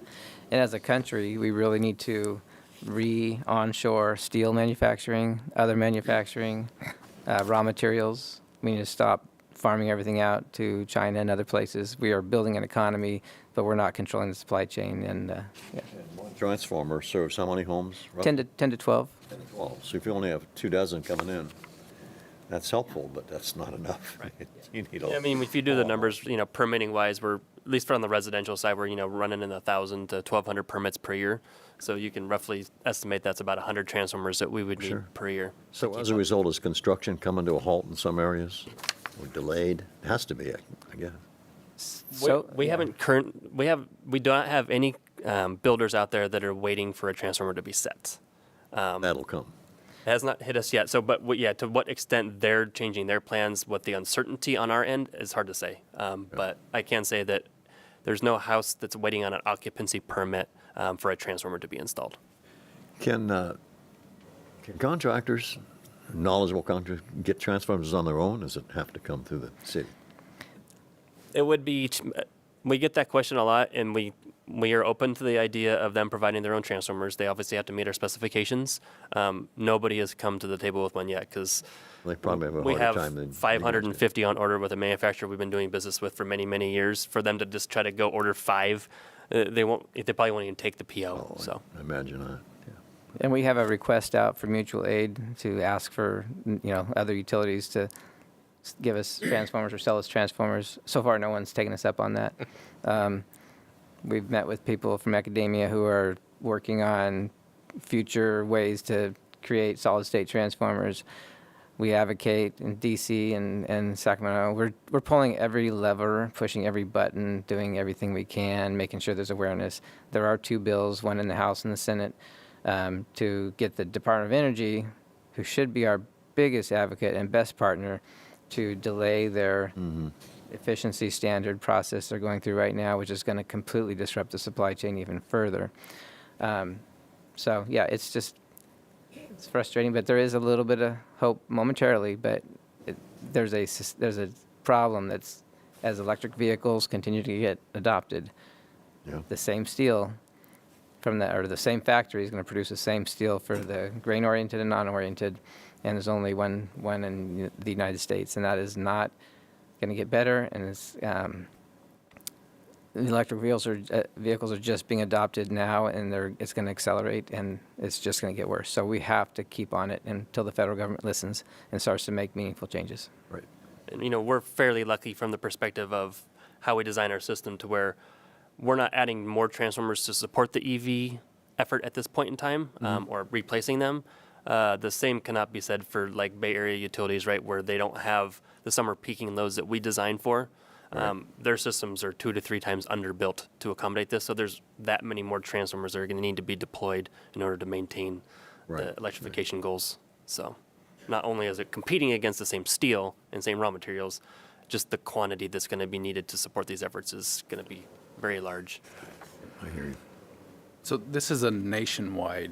And as a country, we really need to onshore steel manufacturing, other manufacturing, raw materials. We need to stop farming everything out to China and other places. We are building an economy, but we're not controlling the supply chain. And yeah. One transformer serves how many homes? 10 to 12. 10 to 12. So if you only have 24 coming in, that's helpful, but that's not enough. Right. You need I mean, if you do the numbers, permitting wise, we're, at least for on the residential side, we're, running in the 1,000 to 1,200 permits per year. So you can roughly estimate that's about 100 transformers that we would need per year. So as a result, is construction coming to a halt in some areas or delayed? It has to be, I guess. So we do not have any builders out there that are waiting for a transformer to be set. That'll come. It has not hit us yet. So, but to what extent they're changing their plans, what the uncertainty on our end is hard to say. But I can say that there's no house that's waiting on an occupancy permit for a transformer to be installed. Can contractors, knowledgeable contractors, get transformers on their own? Does it have to come through the city? It would be, we get that question a lot, and we are open to the idea of them providing their own transformers. They obviously have to meet our specifications. Nobody has come to the table with one yet because They probably have a we harder time have than you 550 on order with a manufacturer we've been doing business with for many, many years. For them to just try to go order 5, they probably won't even take the PO. So I imagine that. Yeah. And we have a request out for mutual aid to ask for, other utilities to give us transformers or sell us transformers. So far, no one's taken us up on that. We've met with people from academia who are working on future ways to create solid-state transformers. We advocate in DC and Sacramento. We're pulling every lever, pushing every button, doing everything we can, making sure there's awareness. There are 2 bills, one in the House and the Senate, to get the Department of Energy, who should be our biggest advocate and best partner, to delay their efficiency standard process they're going through right now, which is going to completely disrupt the supply chain even further. So yeah, it's frustrating, but there is a little bit of hope momentarily. But there's a problem that's, as electric vehicles continue to get adopted, the same steel the same factory is going to produce the same steel for the grain-oriented and non-oriented, and there's only one in the United States, and that is not going to get better. And it's the electric vehicles are just being adopted now, and it's going to accelerate, and it's just going to get worse. So we have to keep on it until the federal government listens and starts to make meaningful changes. Right. And we're fairly lucky from the perspective of how we design our system to where we're not adding more transformers to support the EV effort at this point in time, or replacing them. The same cannot be said for like Bay Area utilities, right, where they don't have the summer peaking loads that we design for. Their systems are 2 to 3 times underbuilt to accommodate this, so there's that many more transformers that are going to need to be deployed in order to maintain the electrification goals. So not only is it competing against the same steel and same raw materials, just the quantity that's going to be needed to support these efforts is going to be very large. I hear you. So this is a nationwide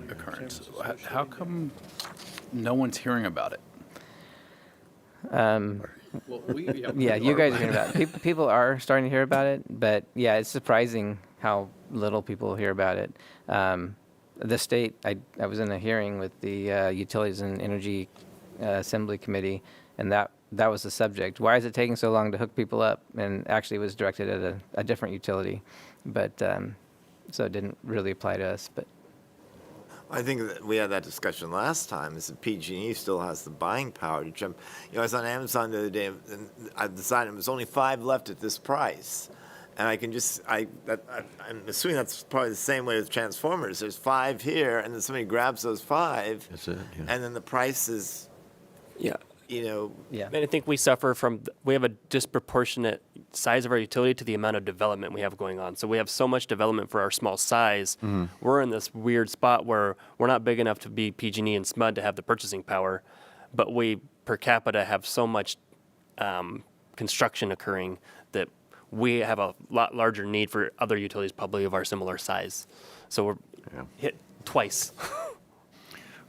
occurrence. How come no one's hearing about it? Yeah, you guys are hearing about it. People are starting to hear about it, but yeah, it's surprising how little people hear about it. The state, I was in a hearing with the Utilities and Energy Assembly Committee, and that was the subject. Why is it taking so long to hook people up? And actually, it was directed at a different utility, but so it didn't really apply to us. But I think that we had that discussion last time, is that PG&E still has the buying power to jump. I was on Amazon the other day, and I decided there's only 5 left at this price. And I can just, I'm assuming that's probably the same way with transformers. There's 5 here, and then somebody grabs those 5. That's it, yeah. And then the price is, Yeah. Yeah. And I think we suffer from, we have a disproportionate size of our utility to the amount of development we have going on. So we have so much development for our small size. We're in this weird spot where we're not big enough to be PG&E and SMUD to have the purchasing power, but we per capita have so much construction occurring that we have a lot larger need for other utilities probably of our similar size. So we're hit twice.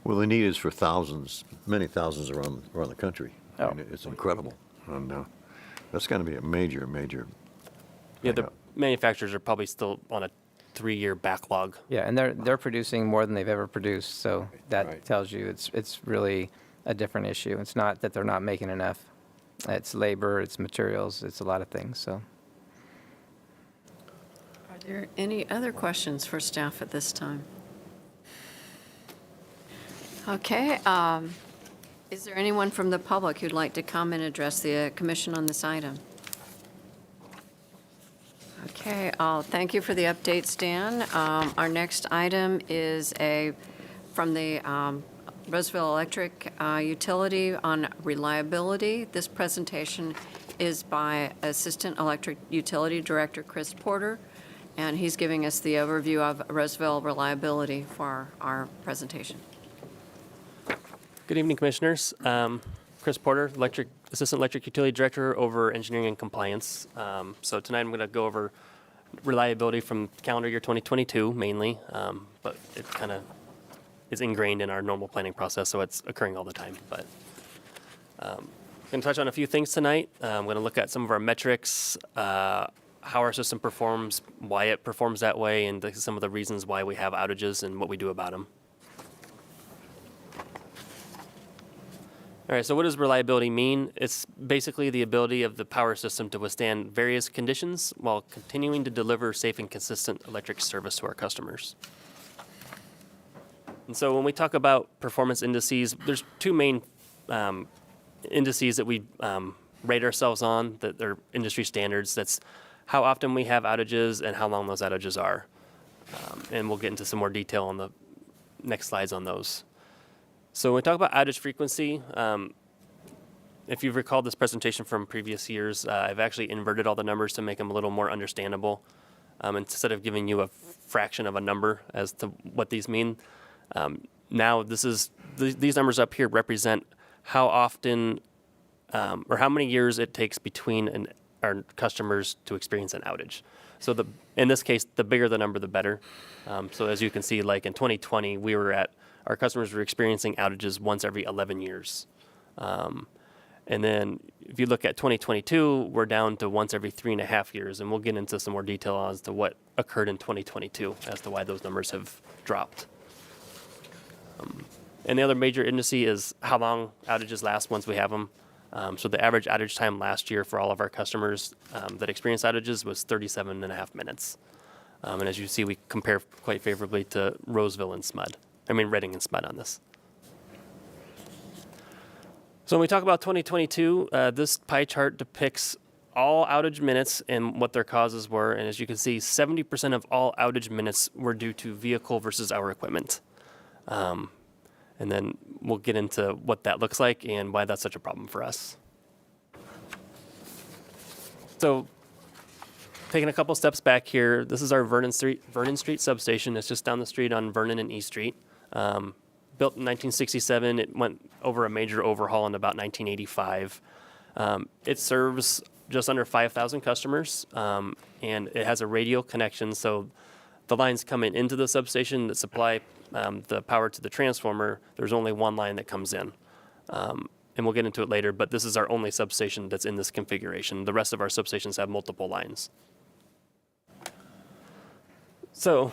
Well, the need is for thousands, many thousands around the country. Oh. I mean, it's incredible. And that's going to be a major. Yeah, the manufacturers are probably still on a 3-year backlog. Yeah, and they're producing more than they've ever produced, so that Right. tells you it's really a different issue. It's not that they're not making enough. It's labor, it's materials, it's a lot of things, so. Are there any other questions for staff at this time? Okay, is there anyone from the public who'd like to come and address the commission on this item? Okay, thank you for the updates, Dan. Our next item is from the Roseville Electric Utility on reliability. This presentation is by Assistant Electric Utility Director Chris Porter, and he's giving us the overview of Roseville reliability for our presentation. Good evening, Commissioners. Chris Porter, Assistant Electric Utility Director over Engineering and Compliance. So tonight I'm going to go over reliability from calendar year 2022 mainly, but it kind of is ingrained in our normal planning process, so it's occurring all the time. But I'm going to touch on a few things tonight. I'm going to look at some of our metrics, how our system performs, why it performs that way, and some of the reasons why we have outages and what we do about them. All right, so what does reliability mean? It's basically the ability of the power system to withstand various conditions while continuing to deliver safe and consistent electric service to our customers. And so when we talk about performance indices, there's 2 main indices that we rate ourselves on, that are industry standards. That's how often we have outages and how long those outages are. And we'll get into some more detail on the next slides on those. So when we talk about outage frequency, if you've recalled this presentation from previous years, I've actually inverted all the numbers to make them a little more understandable. Instead of giving you a fraction of a number as to what these mean, now these numbers up here represent how often or how many years it takes between our customers to experience an outage. So in this case, the bigger the number, the better. So as you can see, like in 2020, our customers were experiencing outages once every 11 years. And then if you look at 2022, we're down to once every 3.5 years. And we'll get into some more detail as to what occurred in 2022 as to why those numbers have dropped. And the other major indice is how long outages last once we have them. So the average outage time last year for all of our customers that experienced outages was 37.5 minutes. And as you see, we compare quite favorably to Reading and SMUD on this. So when we talk about 2022, this pie chart depicts all outage minutes and what their causes were. And as you can see, 70% of all outage minutes were due to vehicle versus our equipment. And then we'll get into what that looks like and why that's such a problem for us. So taking a couple steps back here, this is our Vernon Street substation. It's just down the street on Vernon and E Street. Built in 1967, it went over a major overhaul in about 1985. It serves just under 5,000 customers, and it has a radial connection, so the lines coming into the substation that supply the power to the transformer, there's only one line that comes in. And we'll get into it later, but this is our only substation that's in this configuration. The rest of our substations have multiple lines. So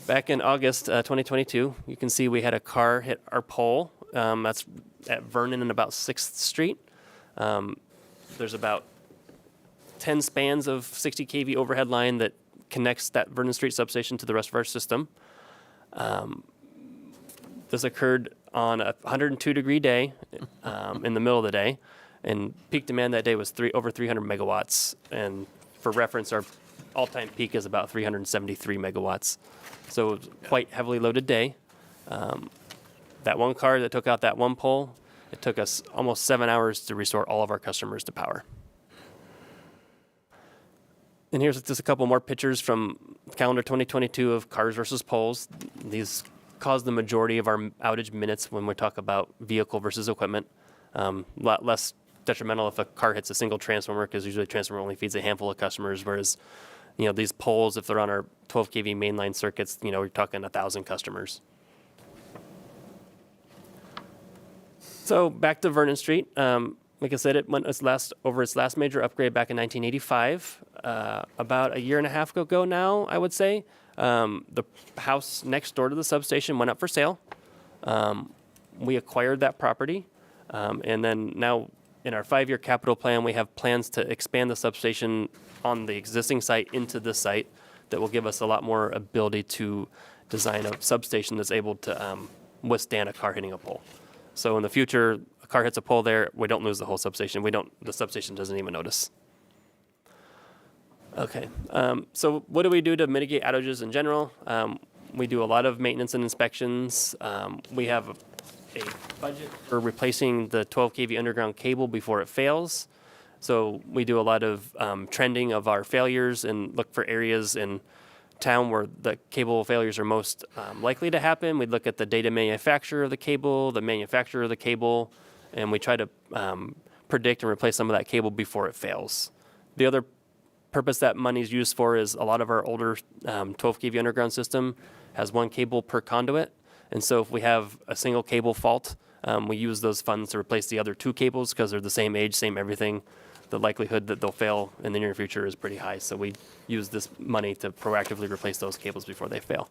back in August 2022, you can see we had a car hit our pole. That's at Vernon and about 6th Street. There's about 10 spans of 60 kV overhead line that connects that Vernon Street substation to the rest of our system. This occurred on a 102-degree day in the middle of the day, and peak demand that day was over 300 megawatts. And for reference, our all-time peak is about 373 megawatts. So it was quite heavily loaded day. That one car that took out that one pole, it took us almost 7 hours to restore all of our customers to power. And here's just a couple more pictures from calendar 2022 of cars versus poles. These cause the majority of our outage minutes when we talk about vehicle versus equipment. A lot less detrimental if a car hits a single transformer, because usually a transformer only feeds a handful of customers, whereas these poles, if they're on our 12 kV mainline circuits, we're talking 1,000 customers. So back to Vernon Street. Like I said, it went over its last major upgrade back in 1985. About a year and a half ago now, I would say. The house next door to the substation went up for sale. We acquired that property. And then now in our 5-year capital plan, we have plans to expand the substation on the existing site into this site that will give us a lot more ability to design a substation that's able to withstand a car hitting a pole. So in the future, a car hits a pole there, we don't lose the whole substation. The substation doesn't even notice. Okay, so what do we do to mitigate outages in general? We do a lot of maintenance and inspections. We have a budget for replacing the 12 kV underground cable before it fails. So we do a lot of trending of our failures and look for areas in town where the cable failures are most likely to happen. We look at the data manufacturer of the cable, the manufacturer of the cable, and we try to predict and replace some of that cable before it fails. The other purpose that money is used for is a lot of our older 12 kV underground system has one cable per conduit. And so if we have a single cable fault, we use those funds to replace the other 2 cables because they're the same age, same everything. The likelihood that they'll fail in the near future is pretty high. So we use this money to proactively replace those cables before they fail.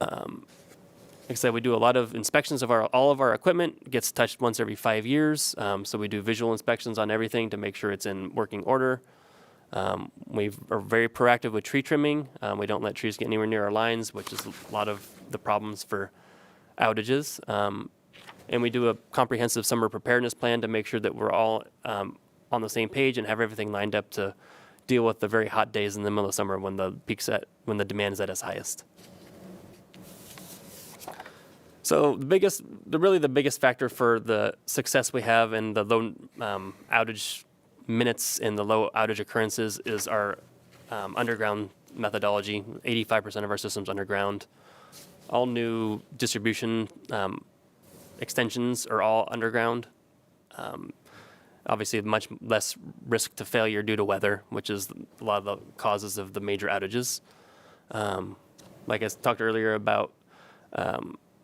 Like I said, we do a lot of inspections of all of our equipment. It gets touched once every 5 years. So we do visual inspections on everything to make sure it's in working order. We are very proactive with tree trimming. We don't let trees get anywhere near our lines, which is a lot of the problems for outages. And we do a comprehensive summer preparedness plan to make sure that we're all on the same page and have everything lined up to deal with the very hot days in the middle of summer when when the demand is at its highest. So really the biggest factor for the success we have and the low outage minutes and the low outage occurrences is our underground methodology. 85% of our system's underground. All new distribution extensions are all underground. Obviously, much less risk to failure due to weather, which is a lot of the causes of the major outages. Like I talked earlier about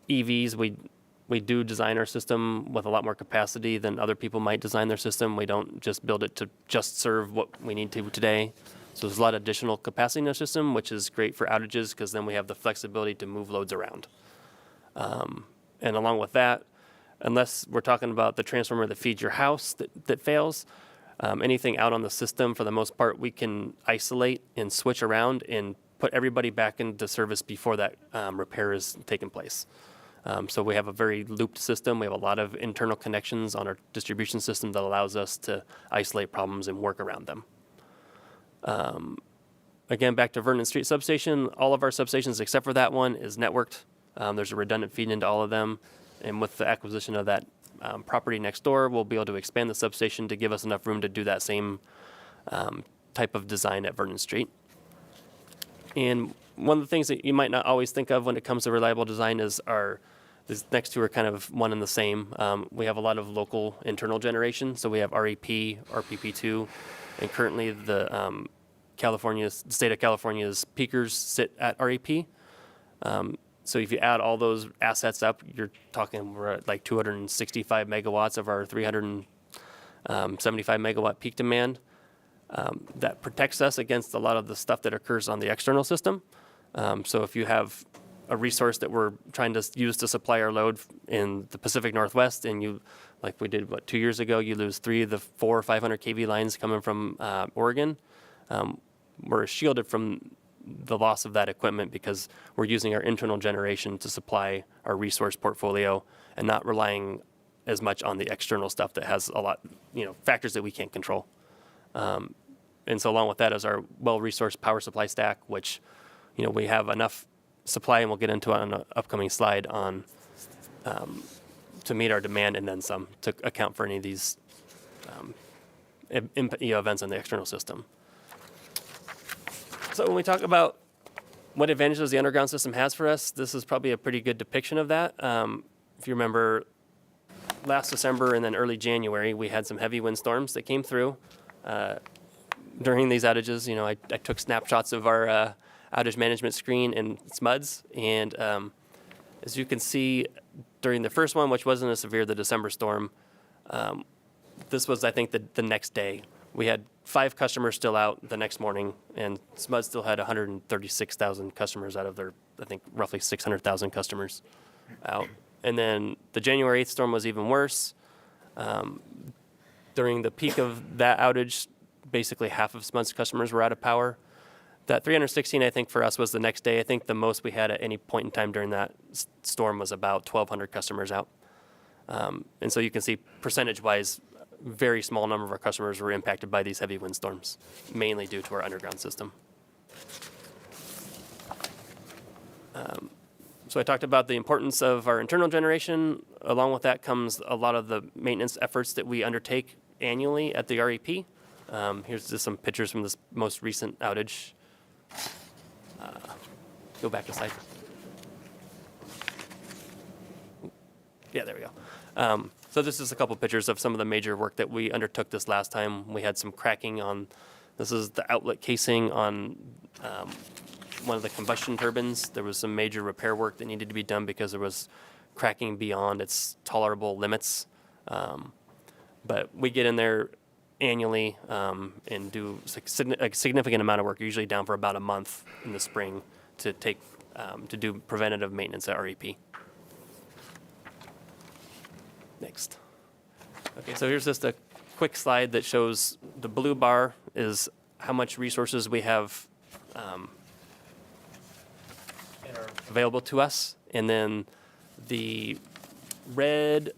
EVs, we do design our system with a lot more capacity than other people might design their system. We don't just build it to just serve what we need to today. So there's a lot of additional capacity in our system, which is great for outages because then we have the flexibility to move loads around. And along with that, unless we're talking about the transformer that feeds your house that fails, anything out on the system, for the most part, we can isolate and switch around and put everybody back into service before that repair is taking place. So we have a very looped system. We have a lot of internal connections on our distribution system that allows us to isolate problems and work around them. Again, back to Vernon Street Substation, all of our substations except for that one is networked. There's a redundant feed into all of them. And with the acquisition of that property next door, we'll be able to expand the substation to give us enough room to do that same type of design at Vernon Street. And one of the things that you might not always think of when it comes to reliable design is these next two are kind of one and the same. We have a lot of local internal generation. So we have REP, RPP2, and currently the state of California's peakers sit at REP. So if you add all those assets up, you're talking we're at like 265 megawatts of our 375 megawatt peak demand. That protects us against a lot of the stuff that occurs on the external system. So if you have a resource that we're trying to use to supply our load in the Pacific Northwest, and you, like we did 2 years ago, you lose 3 of the 400 or 500 kV lines coming from Oregon, we're shielded from the loss of that equipment because we're using our internal generation to supply our resource portfolio and not relying as much on the external stuff that has a lot, factors that we can't control. And so along with that is our well-resourced power supply stack, which, we have enough supply, and we'll get into it on an upcoming slide on to meet our demand and then some to account for any of these events in the external system. So when we talk about what advantages the underground system has for us, this is probably a pretty good depiction of that. If you remember, last December and then early January, we had some heavy windstorms that came through. During these outages, I took snapshots of our outage management screen in SMUDS, and as you can see, during the first one, which wasn't as severe, the December storm, this was, I think, the next day. We had 5 customers still out the next morning, and SMUD still had 136,000 customers out of their, I think, roughly 600,000 customers out. And then the January 8th storm was even worse. During the peak of that outage, basically half of SMUD's customers were out of power. That 316, I think, for us was the next day. I think the most we had at any point in time during that storm was about 1,200 customers out. And so you can see percentage-wise, very small number of our customers were impacted by these heavy windstorms, mainly due to our underground system. So I talked about the importance of our internal generation. Along with that comes a lot of the maintenance efforts that we undertake annually at the REP. Here's just some pictures from this most recent outage. Go back a slide. Yeah, there we go. So this is a couple pictures of some of the major work that we undertook this last time. We had some cracking on, this is the outlet casing on one of the combustion turbines. There was some major repair work that needed to be done because there was cracking beyond its tolerable limits. But we get in there annually and do a significant amount of work, usually down for about a month in the spring to do preventative maintenance at REP. Next. Okay, so here's just a quick slide that shows the blue bar is how much resources we have available to us, and then the red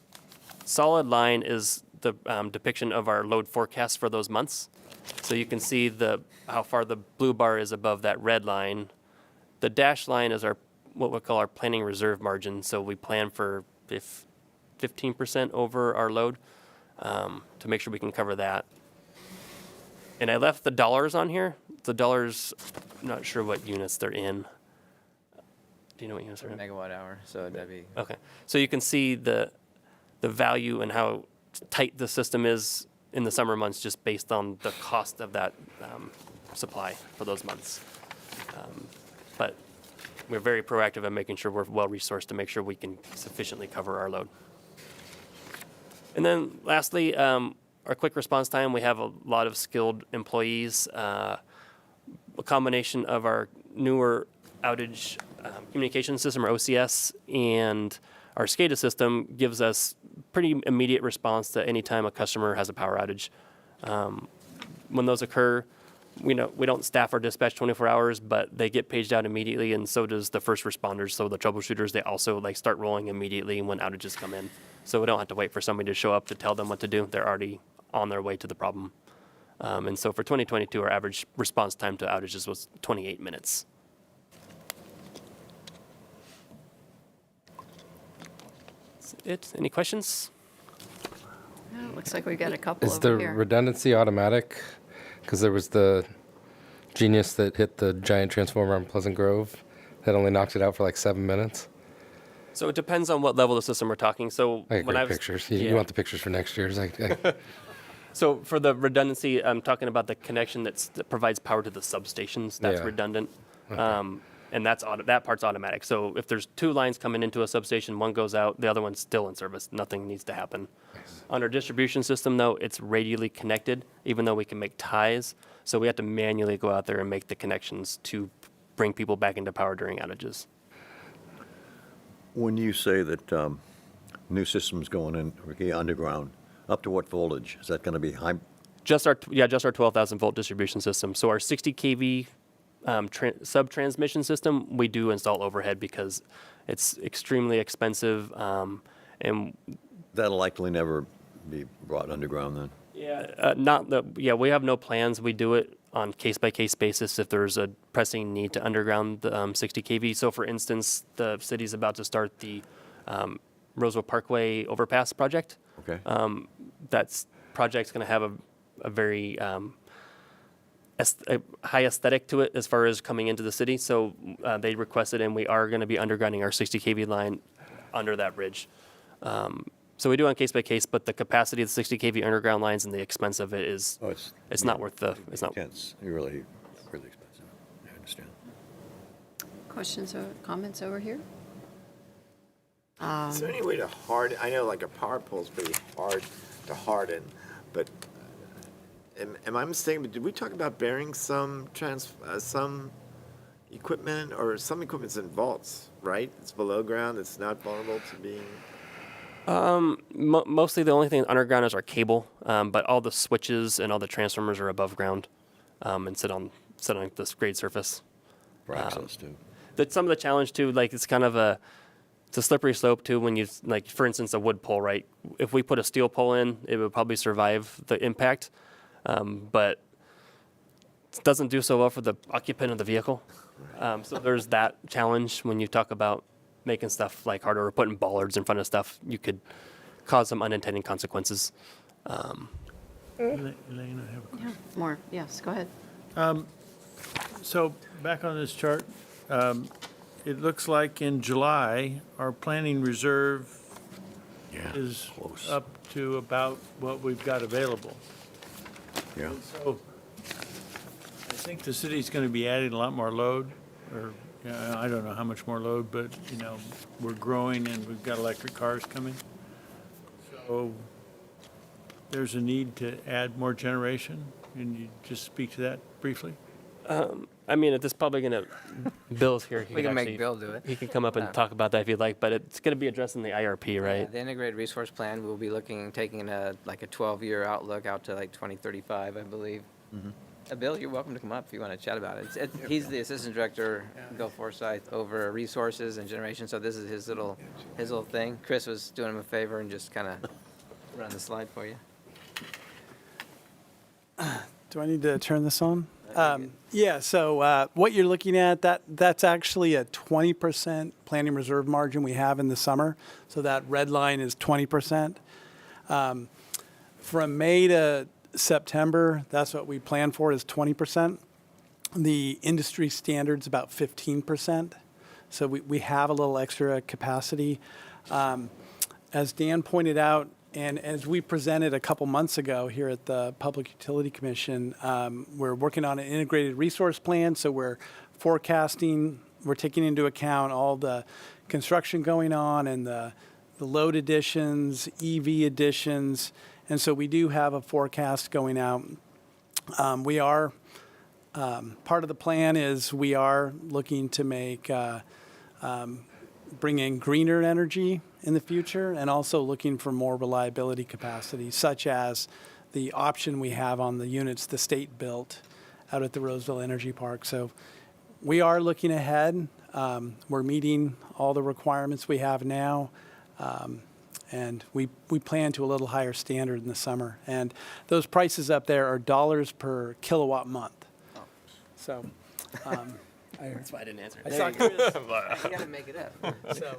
solid line is the depiction of our load forecast for those months. So you can see how far the blue bar is above that red line. The dashed line is what we call our planning reserve margin. So we plan for 15% over our load to make sure we can cover that. And I left the dollars on here. The dollars, I'm not sure what units they're in. Do you know what units they're in? Megawatt hour, so that'd be. Okay. So you can see the value and how tight the system is in the summer months just based on the cost of that supply for those months. But we're very proactive in making sure we're well-resourced to make sure we can sufficiently cover our load. And then lastly, our quick response time, we have a lot of skilled employees. A combination of our newer outage communication system, or OCS, and our SCADA system gives us pretty immediate response to any time a customer has a power outage. When those occur, we don't staff our dispatch 24 hours, but they get paged out immediately, and so does the first responders. So the troubleshooters, they also start rolling immediately when outages come in. So we don't have to wait for somebody to show up to tell them what to do. They're already on their way to the problem. And so for 2022, our average response time to outages was 28 minutes. That's it. Any questions? Yeah, looks like we got a couple Is over the here. redundancy automatic? Because there was the Genius that hit the giant transformer on Pleasant Grove that only knocked it out for like 7 minutes. So it depends on what level of system we're talking. So I got when I great was, pictures. yeah. You want the pictures for next year's? So for the redundancy, I'm talking about the connection that provides power to the substations. That's Yeah. redundant. Okay. And that part's automatic. So if there's 2 lines coming into a substation, one goes out, the other one's still in service. Nothing needs to happen. Nice. On our distribution system, though, it's radially connected, even though we can make ties. So we have to manually go out there and make the connections to bring people back into power during outages. When you say that new systems going in okay, underground, up to what voltage? Is that going to be high? Just our 12,000 volt distribution system. So our 60 kV sub-transmission system, we do install overhead because it's extremely expensive, and That'll likely never be brought underground then? we have no plans. We do it on case-by-case basis if there's a pressing need to underground the 60 kV. So, for instance, the city's about to start the Roseville Parkway overpass project. Okay. That project's going to have a very a high aesthetic to it as far as coming into the city. So they requested, and we are going to be undergrounding our 60 kV line under that bridge. So we do on case by case, but the capacity of the 60 kV underground lines and the expense of it is it's not worth the it's not. Intense. Really, really expensive. I understand. Questions or comments over here? Is there any way to harden? I know like a power pole is pretty hard to harden, but am I mistaken? But did we talk about burying some equipment, or some equipment's in vaults, right? It's below ground. It's not vulnerable to being. Mostly the only thing underground is our cable, but all the switches and all the transformers are above ground and sit on this grade surface. For access too. Some of the challenge too, like it's kind of it's a slippery slope too when you, like, for instance, a wood pole, right? If we put a steel pole in, it would probably survive the impact, but it doesn't do so well for the occupant of the vehicle. So there's that challenge when you talk about making stuff like harder or putting bollards in front of stuff. You could cause some unintended consequences. Elaine, I have a question. Yeah, more. Yes, go ahead. So back on this chart, it looks like in July, our planning reserve is close. up to about what we've got available. Yeah. So I think the city's going to be adding a lot more load, or I don't know how much more load, but, we're growing and we've got electric cars coming. So there's a need to add more generation. Can you just speak to that briefly? I mean, if this probably going to, Bill's here. We can make Bill do it. He can come up and talk about that if you'd like, but it's going to be addressed in the IRP, right? The integrated resource plan, we'll be taking a 12-year outlook out to like 2035, I believe. Bill, you're welcome to come up if you want to chat about it. He's the assistant director, Bill Forsyth, over resources and generation. So this is his little thing. Chris was doing him a favor and just kind of run the slide for you. Do I need to turn this on? So what you're looking at, that's actually a 20% planning reserve margin we have in the summer. So that red line is 20%. From May to September, that's what we plan for, is 20%. The industry standard's about 15%. So we have a little extra capacity. As Dan pointed out, and as we presented a couple months ago here at the Public Utility Commission, we're working on an integrated resource plan. So we're forecasting, we're taking into account all the construction going on and the load additions, EV additions. And so we do have a forecast going out. We are, part of the plan is we are looking to bring in greener energy in the future, and also looking for more reliability capacity, such as the option we have on the units the state built out at the Roseville Energy Park. So we are looking ahead. We're meeting all the requirements we have now. And we plan to a little higher standard in the summer. And those prices up there are dollars per kilowatt month. Oh. So That's why I didn't answer. I saw Chris. You got to make it up. So,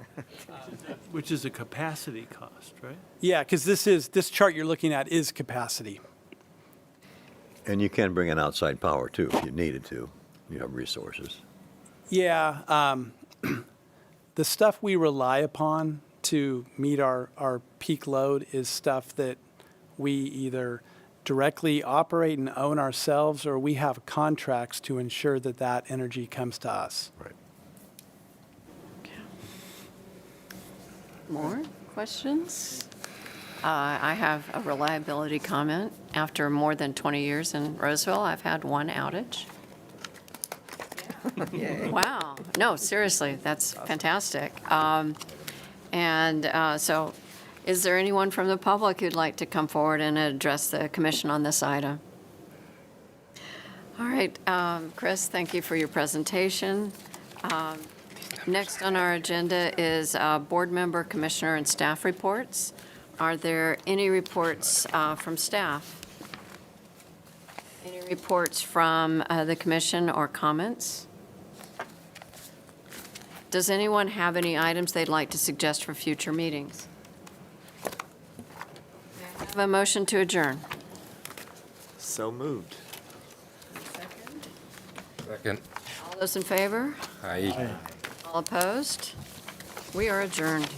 Which is a capacity cost, right? yeah, because this chart you're looking at is capacity. And you can bring in outside power too if you needed to. You have resources. Yeah, the stuff we rely upon to meet our peak load is stuff that we either directly operate and own ourselves, or we have contracts to ensure that energy comes to us. Right. More questions? I have a reliability comment. After more than 20 years in Roseville, I've had one outage. Wow. No, seriously, that's fantastic. So is there anyone from the public who'd like to come forward and address the commission on this item? All right, Chris, thank you for your presentation. Next on our agenda is board member, commissioner, and staff reports. Are there any reports from staff? Any reports from the commission or comments? Does anyone have any items they'd like to suggest for future meetings? May I have a motion to adjourn? So moved. Second. All those in favor? Aye. All opposed? We are adjourned.